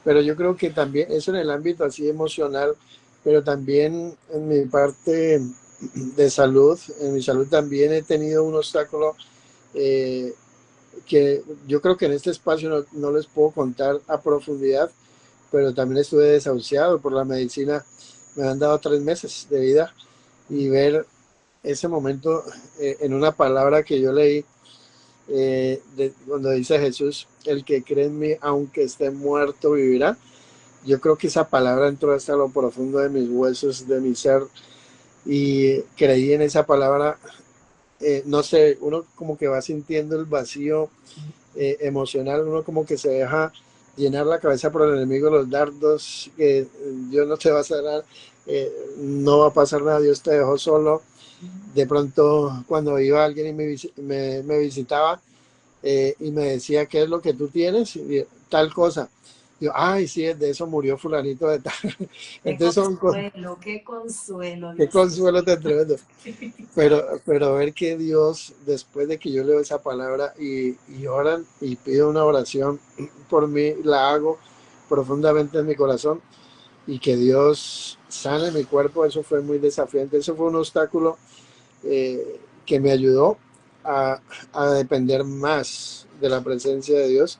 Pero yo creo que también eso en el ámbito así emocional, pero también en mi parte de salud, en mi salud también he tenido un obstáculo que yo creo que en este espacio no les puedo contar a profundidad, pero también estuve desahuciado por la medicina. Me han dado 3 meses de vida, y ver ese momento en una palabra que yo leí, cuando dice Jesús, el que cree en mí, aunque esté muerto, vivirá. Yo creo que esa palabra entró hasta lo profundo de mis huesos, de mi ser, y creí en esa palabra. No sé, uno como que va sintiendo el vacío emocional, uno como que se deja llenar la cabeza por el enemigo, los dardos, que Dios no te va a sanar, no va a pasar nada, Dios te dejó solo. De pronto cuando iba alguien y me visitaba y me decía, ¿qué es lo que tú tienes? Y, tal cosa. Yo, ay, sí, de eso murió fulanito de tal. Entonces Qué consuelo. Qué consuelo te tremendo. Pero ver que Dios, después de que yo leo esa palabra y oran y pido una oración por mí, la hago profundamente en mi corazón, y que Dios sane mi cuerpo, eso fue muy desafiante. Eso fue un obstáculo que me ayudó a depender más de la presencia de Dios,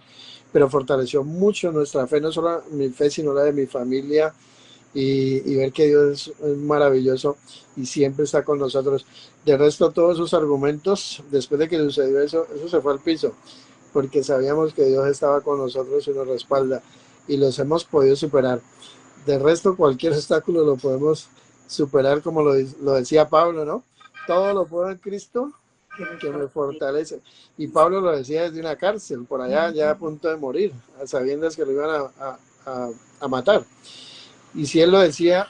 pero fortaleció mucho nuestra fe, no solo mi fe, sino la de mi familia, y ver que Dios es maravilloso y siempre está con nosotros. De resto, todos esos argumentos, después de que sucedió eso se fue al piso, porque sabíamos que Dios estaba con nosotros y nos respalda, y los hemos podido superar. De resto, cualquier obstáculo lo podemos superar, como lo decía Pablo, ¿no? Todo lo puedo en Cristo que me fortalece. Y Pablo lo decía desde una cárcel, por allá, ya a punto de morir, a sabiendas que lo iban a matar. Y si él lo decía,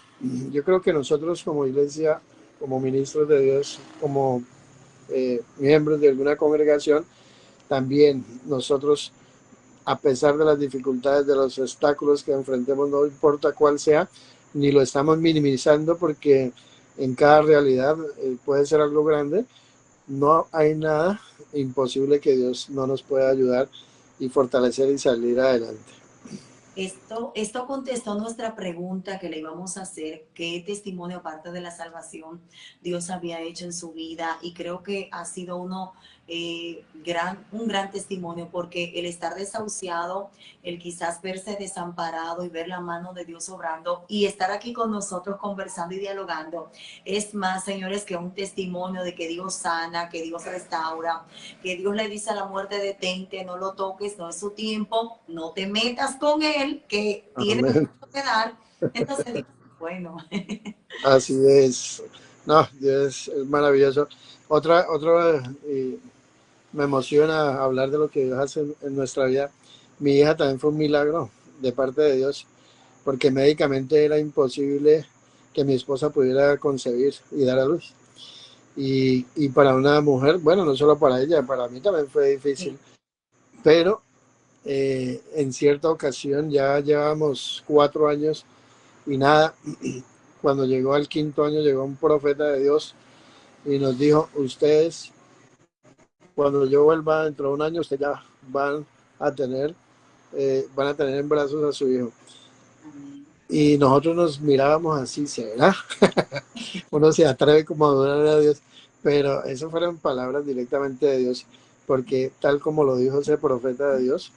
yo creo que nosotros como iglesia, como ministros de Dios, como miembros de alguna congregación, también nosotros, a pesar de las dificultades, de los obstáculos que enfrentemos, no importa cuál sea, ni lo estamos minimizando porque en cada realidad puede ser algo grande, no hay nada imposible que Dios no nos pueda ayudar y fortalecer y salir adelante. Esto contestó nuestra pregunta que le íbamos a hacer, qué testimonio aparte de la salvación Dios había hecho en su vida, y creo que ha sido un gran testimonio, porque el estar desahuciado, el quizás verse desamparado y ver la mano de Dios obrando y estar aquí con nosotros conversando y dialogando, es más, señores, que un testimonio de que Dios sana, que Dios restaura, que Dios le dice a la muerte: detente, no lo toques, no es su tiempo, no te metas con él, que tiene Amén. mucho que dar. Entonces, bueno. Así es. No, Dios es maravilloso. Otra me emociona hablar de lo que Dios hace en nuestra vida. Mi hija también fue un milagro de parte de Dios, porque médicamente era imposible que mi esposa pudiera concebir y dar a luz. Y para una mujer, bueno, no solo para ella, para mí también fue difícil, pero en cierta ocasión ya llevamos 4 años y nada, cuando llegó al 5.º año llegó un profeta de Dios y nos dijo: ustedes, cuando yo vuelva dentro de un año, ustedes ya a tener, van a tener en brazos a su hijo. Y nosotros nos mirábamos así: ¿será? Uno se atreve como a adorar a Dios, pero eso fueron palabras directamente de Dios, porque tal como lo dijo ese profeta de Dios,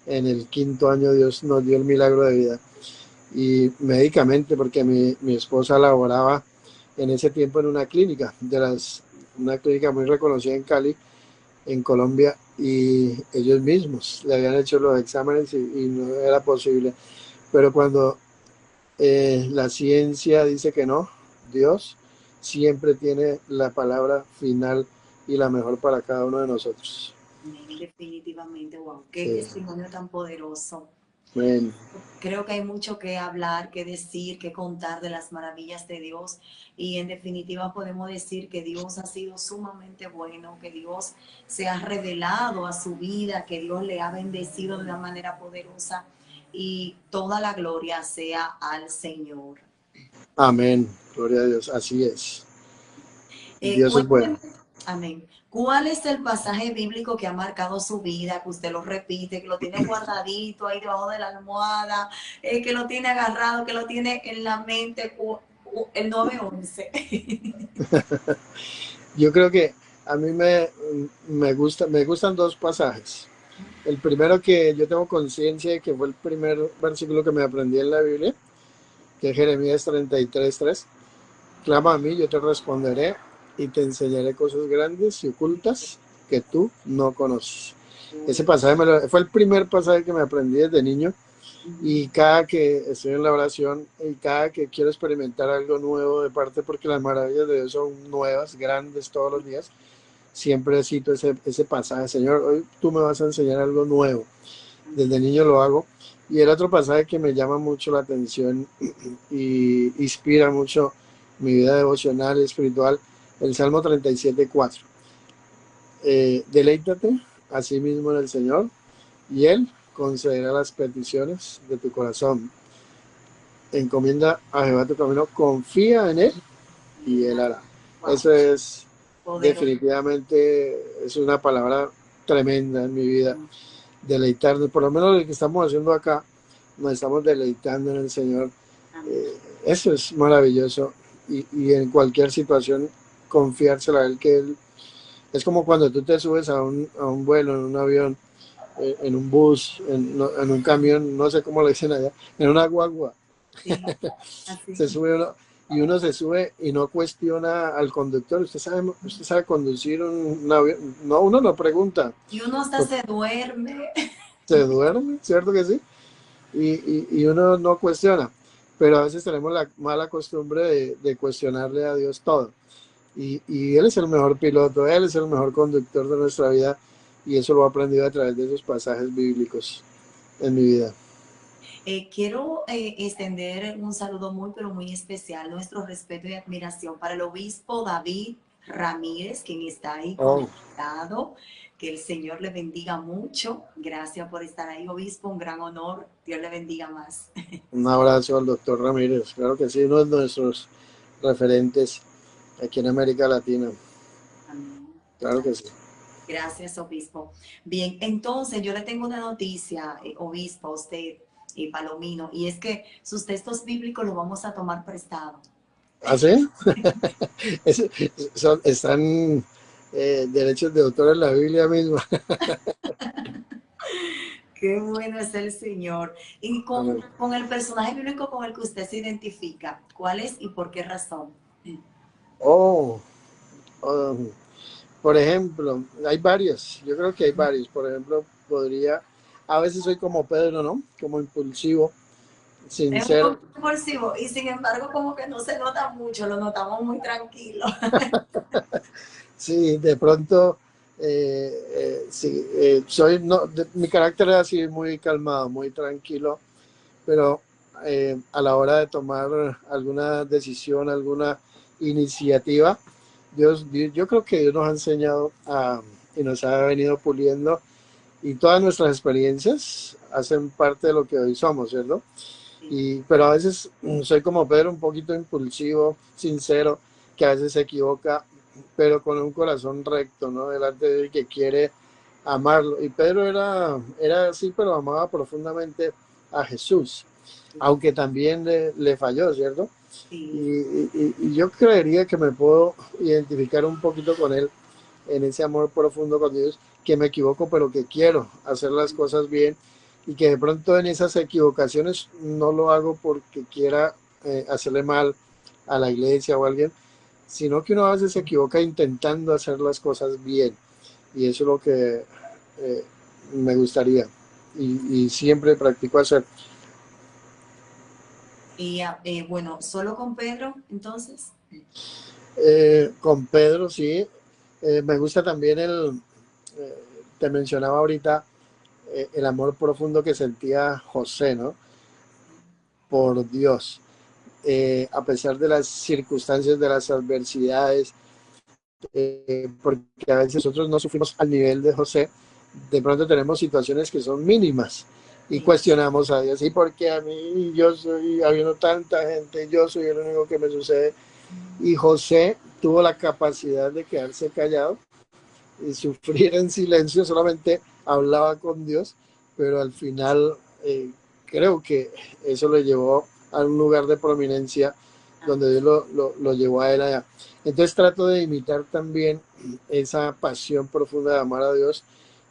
en el 5.º año Dios nos dio el milagro de vida. Y médicamente, porque mi esposa laboraba en ese tiempo en una clínica, una clínica muy reconocida en Cali, en Colombia, y ellos mismos le habían hecho los exámenes y no era posible. Pero cuando la ciencia dice que no, Dios siempre tiene la palabra final y la mejor para cada uno de nosotros. Definitivamente, wow, qué Sí. testimonio tan poderoso. Bueno. Creo que hay mucho que hablar, que decir, que contar de las maravillas de Dios, y en definitiva podemos decir que Dios ha sido sumamente bueno, que Dios se ha revelado a su vida, que Dios le ha bendecido de una manera poderosa, y toda la gloria sea al Señor. Amén, gloria a Dios, así es. Dios es bueno. Amén. ¿Cuál es el pasaje bíblico que ha marcado su vida, que usted lo repite, que lo tiene guardadito ahí debajo de la almohada, que lo tiene agarrado, que lo tiene en la mente? El 9:11. Yo creo que a mí me gustan dos pasajes. El primero, que yo tengo conciencia de que fue el primer versículo que me aprendí en la Biblia, que es Jeremías 33:3. Clama a mí, yo te responderé y te enseñaré cosas grandes y ocultas que tú no conoces. Ese pasaje fue el primer pasaje que me aprendí desde niño, y cada que estoy en la oración y cada que quiero experimentar algo nuevo de parte, porque las maravillas de Dios son nuevas, grandes todos los días, siempre cito ese pasaje: Señor, hoy tú me vas a enseñar algo nuevo. Desde niño lo hago. Y el otro pasaje que me llama mucho la atención y inspira mucho mi vida devocional y espiritual, el Salmo 37:4. Deleítate a sí mismo en el Señor y Él concederá las peticiones de tu corazón. Encomienda a Jehová tu camino, confía en Él y Él hará. Wow. Eso es definitivamente, es una palabra tremenda en mi vida. Deleitarnos, por lo menos lo que estamos haciendo acá, nos estamos deleitando en el Señor. Eso es maravilloso, y en cualquier situación confiársela a Él, que Él es como cuando tú te subes a un vuelo, en un avión, en un bus, en un camión, no sé cómo le dicen allá, en una guagua. Sí, se sube uno, y uno se sube y no cuestiona al conductor. Usted sabe conducir un avión. No, uno no pregunta. Y uno hasta se duerme. Se duerme, ¿cierto que sí? Y uno no cuestiona, pero a veces tenemos la mala costumbre de cuestionarle a Dios todo. y Él es el mejor piloto, Él es el mejor conductor de nuestra vida, y eso lo he aprendido a través de esos pasajes bíblicos en mi vida. Quiero extender un saludo muy, pero muy especial, nuestro respeto y admiración para el obispo David Ramírez, quien está ahí Oh, conectado. Que el Señor le bendiga mucho. Gracias por estar ahí, obispo. Un gran honor. Dios le bendiga más. un abrazo al doctor Ramírez, claro que sí, uno de nuestros referentes aquí en América Latina, Amén. claro que sí. Gracias, obispo. Bien, entonces yo le tengo una noticia, obispo, a usted, Palomino, y es que sus textos bíblicos los vamos a tomar prestado. ¿Ah, sí? Es- están derechos de autor en la Biblia misma. Qué bueno es el Señor. Y con el personaje bíblico con el que usted se identifica, ¿cuál es y por qué razón? Oh, um, por ejemplo, hay varios, yo creo que hay varios. Por ejemplo, a veces soy como Pedro, ¿no? Como impulsivo, Es un sincero. poco impulsivo y sin embargo como que no se nota mucho, lo notamos muy tranquilo. Sí, de pronto, sí, soy, no, mi carácter es así muy calmado, muy tranquilo, pero a la hora de tomar alguna decisión, alguna iniciativa, yo creo que Dios nos ha enseñado y nos ha venido puliendo, y todas nuestras experiencias hacen parte de lo que hoy somos, ¿cierto? Pero a veces soy como Pedro, un poquito impulsivo, sincero, que a veces se equivoca, pero con un corazón recto, ¿no? Delante del que quiere amarlo. Y Pedro era así, pero amaba profundamente a Jesús, aunque también le falló, ¿cierto? Sí. Y yo creería que me puedo identificar un poquito con él en ese amor profundo con Dios, que me equivoco, pero que quiero hacer las cosas bien, y que de pronto en esas equivocaciones no lo hago porque quiera hacerle mal a la iglesia o a alguien, sino que uno a veces se equivoca intentando hacer las cosas bien, y eso es lo que eh, me gustaría y siempre practico hacer. Y bueno, solo con Pedro, entonces. Con Pedro, sí. Me gusta también te mencionaba ahorita, el amor profundo que sentía José, ¿no? Por Dios. A pesar de las circunstancias, de las adversidades, porque a veces nosotros no sufrimos al nivel de José, de pronto tenemos situaciones que son mínimas y Sí. cuestionamos a Dios, ¿y por qué a mí? Yo soy, habiendo tanta gente, yo soy el único que me sucede. Y José tuvo la capacidad de quedarse callado y sufrir en silencio, solamente hablaba con Dios, pero al final creo que eso lo llevó a un lugar de prominencia donde Dios lo llevó a él allá. Entonces trato de imitar también esa pasión profunda de amar a Dios,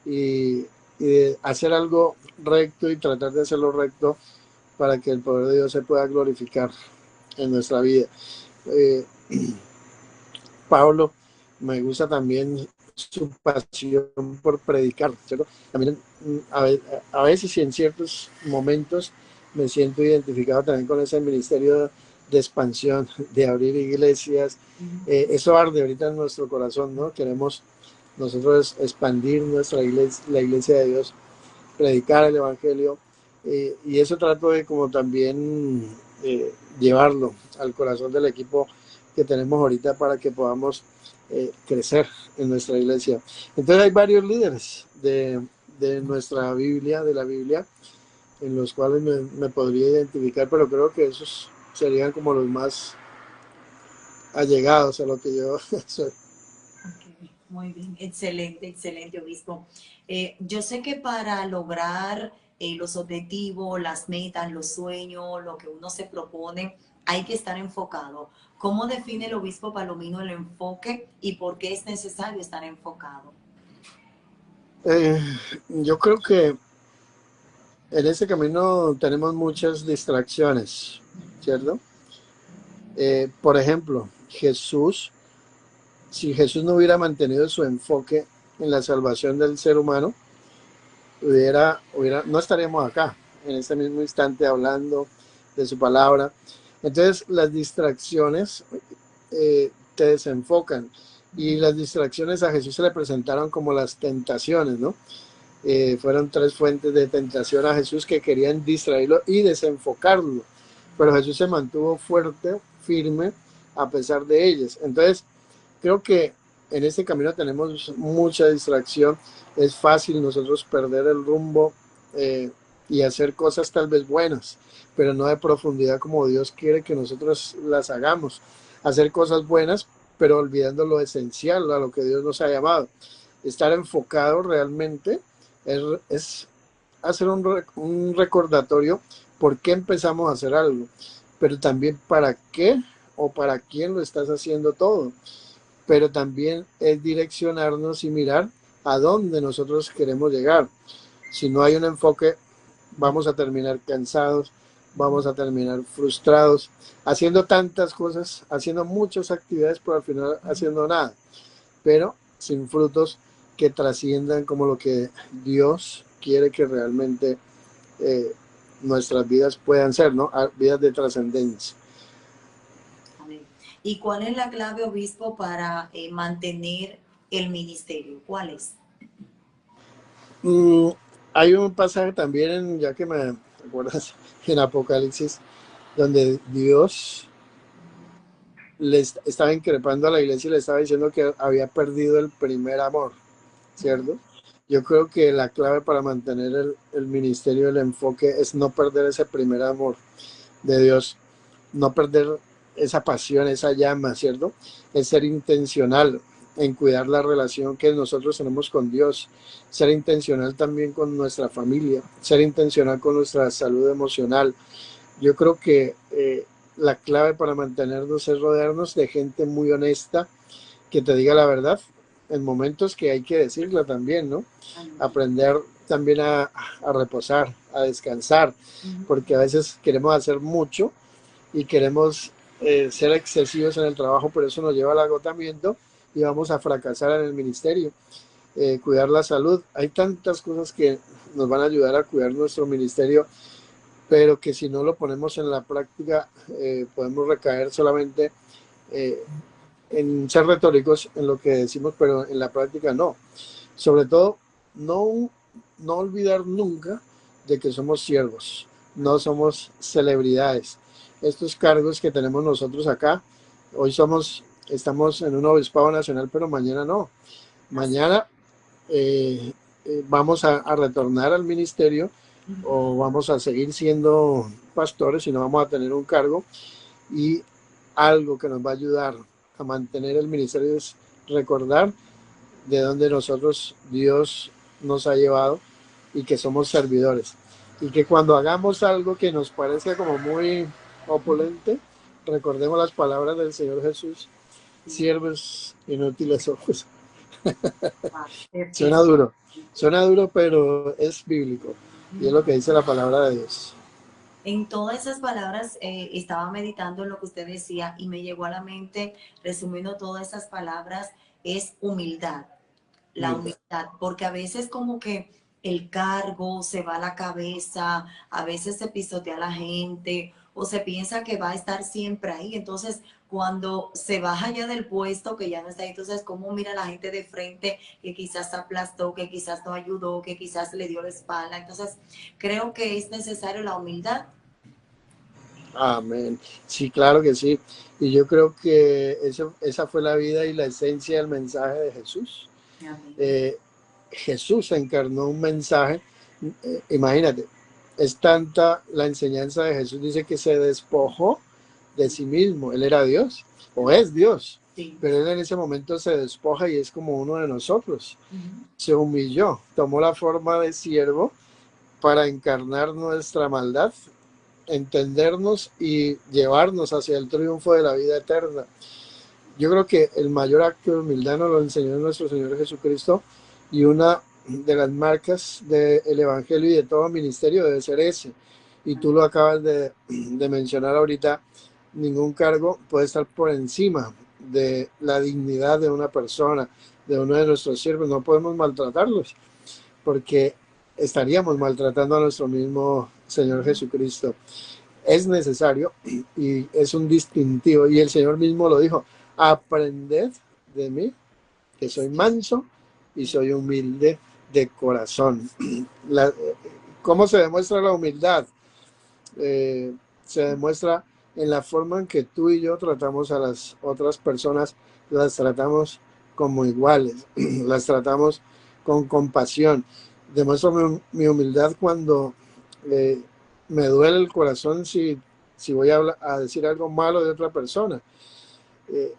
y de hacer algo recto y tratar de hacerlo recto para que el poder de Dios se pueda glorificar en nuestra vida. Eh, Pablo, me gusta también su pasión por predicar, ¿cierto? También a veces y en ciertos momentos me siento identificado también con ese ministerio de expansión, de abrir iglesias. Eso arde ahorita en nuestro corazón, ¿no? Queremos nosotros expandir nuestra iglesia, la iglesia de Dios, predicar el evangelio, y eso trato de como también llevarlo al corazón del equipo que tenemos ahorita para que podamos crecer en nuestra iglesia. Entonces hay varios líderes de nuestra Biblia, de la Biblia, en los cuales me podría identificar, pero creo que esos serían como los más allegados a lo que yo soy. Ok, muy bien, excelente, excelente, obispo. Yo sé que para lograr los objetivos, las metas, los sueños, lo que uno se propone, hay que estar enfocado. ¿Cómo define el obispo Palomino el enfoque y por qué es necesario estar enfocado? Eh, yo creo que en ese camino tenemos muchas distracciones, ¿cierto? Por ejemplo, si Jesús no hubiera mantenido su enfoque en la salvación del ser humano, no estaríamos acá en este mismo instante hablando de su palabra. Entonces, las distracciones te desenfocan. Y las distracciones a Jesús se le presentaron como las tentaciones, ¿no? Fueron 3 fuentes de tentación a Jesús que querían distraerlo y desenfocarlo. Pero Jesús se mantuvo fuerte, firme, a pesar de ellas. Entonces, creo que en este camino tenemos mucha distracción. Es fácil nosotros perder el rumbo y hacer cosas tal vez buenas, pero no de profundidad como Dios quiere que nosotros las hagamos. Hacer cosas buenas, pero olvidando lo esencial, a lo que Dios nos ha llamado. Estar enfocado realmente es hacer un recordatorio por qué empezamos a hacer algo, pero también para qué o para quién lo estás haciendo todo. Pero también es direccionarnos y mirar a dónde nosotros queremos llegar. Si no hay un enfoque, vamos a terminar cansados, vamos a terminar frustrados, haciendo tantas cosas, haciendo muchas actividades, pero al final haciendo nada, pero sin frutos que trasciendan como lo que Dios quiere que realmente nuestras vidas puedan ser, ¿no? Vidas de trascendencia. Amén. ¿Y cuál es la clave, obispo, para mantener el ministerio? ¿Cuál es? Hay un pasaje también, ya que me recuerdas, en Apocalipsis, donde Dios le estaba increpando a la iglesia y le estaba diciendo que había perdido el primer amor, ¿cierto? Yo creo que la clave para mantener el ministerio, el enfoque, es no perder ese primer amor de Dios, no perder esa pasión, esa llama, ¿cierto? Es ser intencional en cuidar la relación que nosotros tenemos con Dios, ser intencional también con nuestra familia, ser intencional con nuestra salud emocional. Yo creo que la clave para mantenernos es rodearnos de gente muy honesta, que te diga la verdad en momentos que hay que decirla también, ¿no? Aprender también a reposar, a descansar, porque a veces queremos hacer mucho y queremos ser excesivos en el trabajo, pero eso nos lleva al agotamiento y vamos a fracasar en el ministerio. Cuidar la salud, hay tantas cosas que nos van a ayudar a cuidar nuestro ministerio, pero que si no lo ponemos en la práctica podemos recaer solamente en ser retóricos en lo que decimos, pero en la práctica no. Sobre todo, no olvidar nunca de que somos siervos, no somos celebridades. Estos cargos que tenemos nosotros acá, hoy estamos en un obispado nacional, pero mañana no. Mañana vamos a retornar al ministerio o vamos a seguir siendo pastores y no vamos a tener un cargo, y algo que nos va a ayudar a mantener el ministerio es recordar de dónde Dios nos ha llevado y que somos servidores, y que cuando hagamos algo que nos parezca como muy opulente, recordemos las palabras del Señor Jesús: siervos inútiles somos. Suena duro, pero es bíblico y es lo que dice la palabra de Dios. En todas esas palabras estaba meditando en lo que usted decía y me llegó a la mente, resumiendo todas esas palabras, es humildad. La humildad, porque a veces como que el cargo se va a la cabeza, a veces se pisotea a la gente o se piensa que va a estar siempre ahí. Entonces, cuando se baja ya del puesto, que ya no está ahí, entonces cómo mira la gente de frente que quizás aplastó, que quizás no ayudó, que quizás le dio la espalda. Entonces, creo que es necesario la humildad. Amén. Sí, claro que sí. Y yo creo que esa fue la vida y la esencia del mensaje de Jesús. Jesús encarnó un mensaje. Imagínate, es tanta la enseñanza de Jesús, dice que se despojó de sí mismo. Él era Dios, o es Dios, sí, pero él en ese momento se despoja y es como uno de nosotros. Se humilló, tomó la forma de siervo para encarnar nuestra maldad, entendernos y llevarnos hacia el triunfo de la vida eterna. Yo creo que el mayor acto de humildad nos lo enseñó nuestro Señor Jesucristo, y una de las marcas del Evangelio y de todo ministerio debe ser ese. Y tú lo acabas de mencionar ahorita: ningún cargo puede estar por encima de la dignidad de una persona, de uno de nuestros siervos. No podemos maltratarlos, porque estaríamos maltratando a nuestro mismo Señor Jesucristo. Es necesario y es un distintivo, y el Señor mismo lo dijo: aprended de mí, que soy manso y soy humilde de corazón. La, ¿Cómo se demuestra la humildad? Se demuestra en la forma en que tú y yo tratamos a las otras personas, las tratamos como iguales, las tratamos con compasión. Demuestro mi humildad cuando me duele el corazón si voy a decir algo malo de otra persona.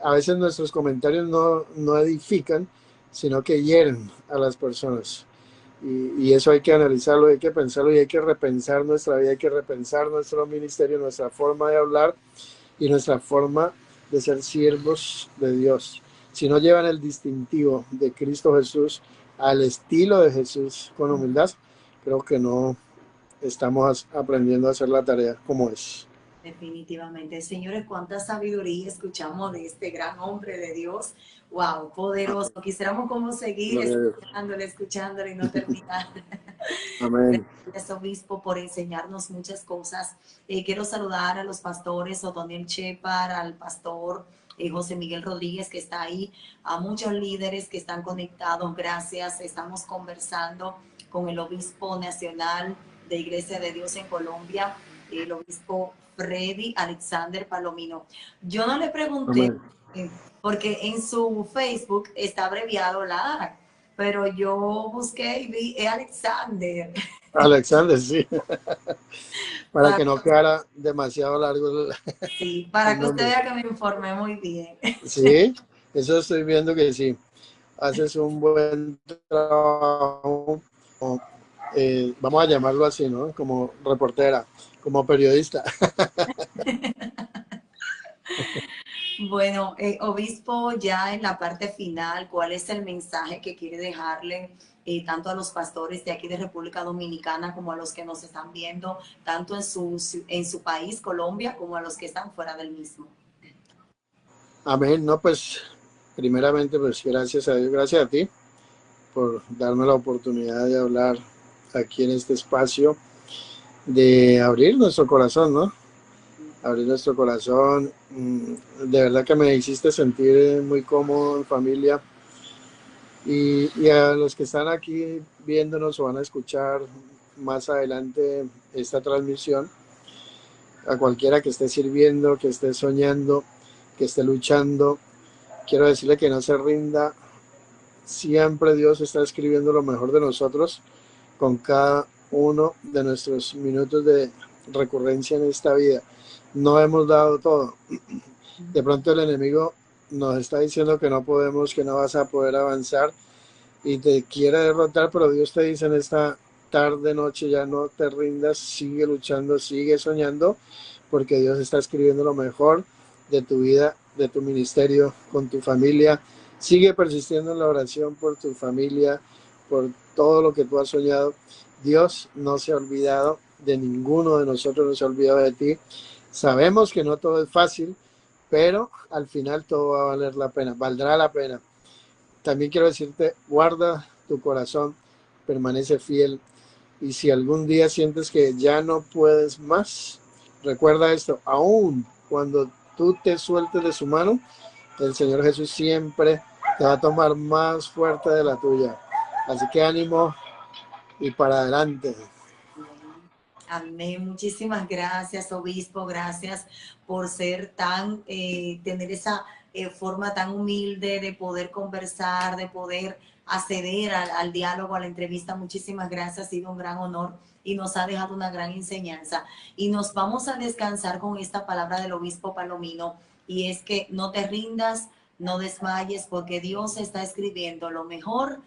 A veces nuestros comentarios no edifican, sino que hieren a las personas. Y eso hay que analizarlo, hay que pensarlo y hay que repensar nuestra vida, hay que repensar nuestro ministerio, nuestra forma de hablar y nuestra forma de ser siervos de Dios. Si no llevan el distintivo de Cristo Jesús al estilo de Jesús con humildad, creo que no estamos aprendiendo a hacer la tarea como es. Definitivamente, señores, cuánta sabiduría escuchamos de este gran hombre de Dios. Wow, poderoso. Quisiéramos como seguir escuchándole y no terminar. Amén. Gracias, obispo, por enseñarnos muchas cosas. Quiero saludar a los pastores Otoniel Chepar, al pastor José Miguel Rodríguez, que está ahí, a muchos líderes que están conectados. Gracias. Estamos conversando con el obispo nacional de Iglesia de Dios en Colombia, el obispo Freddy Alexander Palomino. Yo no le pregunté, porque en su Facebook está abreviado la A, pero yo busqué y vi Alexander. Alexander, sí. Para que no quedara demasiado largo. Sí, para que usted vea que me informé muy bien. Sí, eso estoy viendo que sí. Haces un buen trabajo, vamos a llamarlo así, ¿no? Como reportera, como periodista. Bueno, obispo, ya en la parte final, ¿cuál es el mensaje que quiere dejarle tanto a los pastores de aquí de República Dominicana como a los que nos están viendo, tanto en su país, Colombia, como a los que están fuera del mismo? Amén. No, pues, primeramente, pues gracias a Dios, gracias a ti por darme la oportunidad de hablar aquí en este espacio, de abrir nuestro corazón, ¿no? Abrir nuestro corazón. De verdad que me hiciste sentir muy cómodo en familia. Y a los que están aquí viéndonos o van a escuchar más adelante esta transmisión, a cualquiera que esté sirviendo, que esté soñando, que esté luchando, quiero decirle que no se rinda. Siempre Dios está escribiendo lo mejor de nosotros con cada uno de nuestros minutos de recurrencia en esta vida. No hemos dado todo. De pronto el enemigo nos está diciendo que no podemos, que no vas a poder avanzar y te quiere derrotar, pero Dios te dice en esta tarde, noche, ya no te rindas, sigue luchando, sigue soñando, porque Dios está escribiendo lo mejor de tu vida, de tu ministerio, con tu familia. Sigue persistiendo en la oración por tu familia, por todo lo que tú has soñado. Dios no se ha olvidado de ninguno de nosotros, no se ha olvidado de ti. Sabemos que no todo es fácil, pero al final todo va a valer la pena, valdrá la pena. También quiero decirte, guarda tu corazón, permanece fiel. Y si algún día sientes que ya no puedes más, recuerda esto, aún cuando tú te sueltes de su mano, el Señor Jesús siempre te va a tomar más fuerte de la tuya. Así que ánimo y para adelante. Amén. Muchísimas gracias, obispo. Gracias por ser tener esa forma tan humilde de poder conversar, de poder acceder al diálogo, a la entrevista. Muchísimas gracias. Ha sido un gran honor y nos ha dejado una gran enseñanza. Y nos vamos a descansar con esta palabra del obispo Palomino, y es que no te rindas, no desmayes, porque Dios está escribiendo lo mejor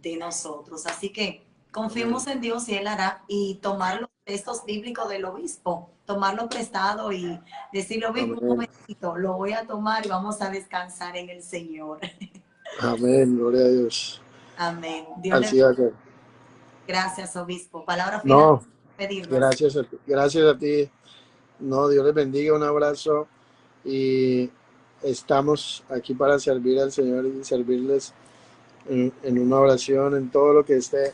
de nosotros. Así que confiemos en Dios y Él hará, y tomar los textos bíblicos del obispo, tomarlo prestado y decirle, obispo, un momentito, lo voy a tomar y vamos a descansar en el Señor. Amén, gloria a Dios. Amén. Dios Así va a ser. Gracias, obispo. Palabra final. No, Pedirnos. gracias a ti. No, Dios les bendiga, un abrazo y estamos aquí para servir al Señor y servirles en una oración, en todo lo que esté.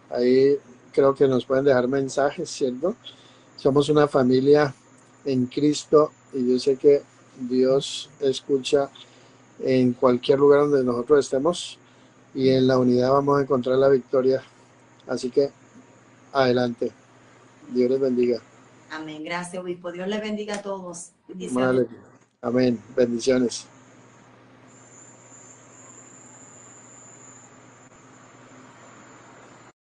Ahí creo que nos pueden dejar mensajes, ¿cierto? Somos una familia en Cristo y yo sé que Dios escucha en cualquier lugar donde nosotros estemos, y en la unidad vamos a encontrar la victoria. Así que adelante. Dios les bendiga. Amén. Gracias, obispo. Dios le bendiga a todos. Bendiciones. Vale. Amén. Bendiciones.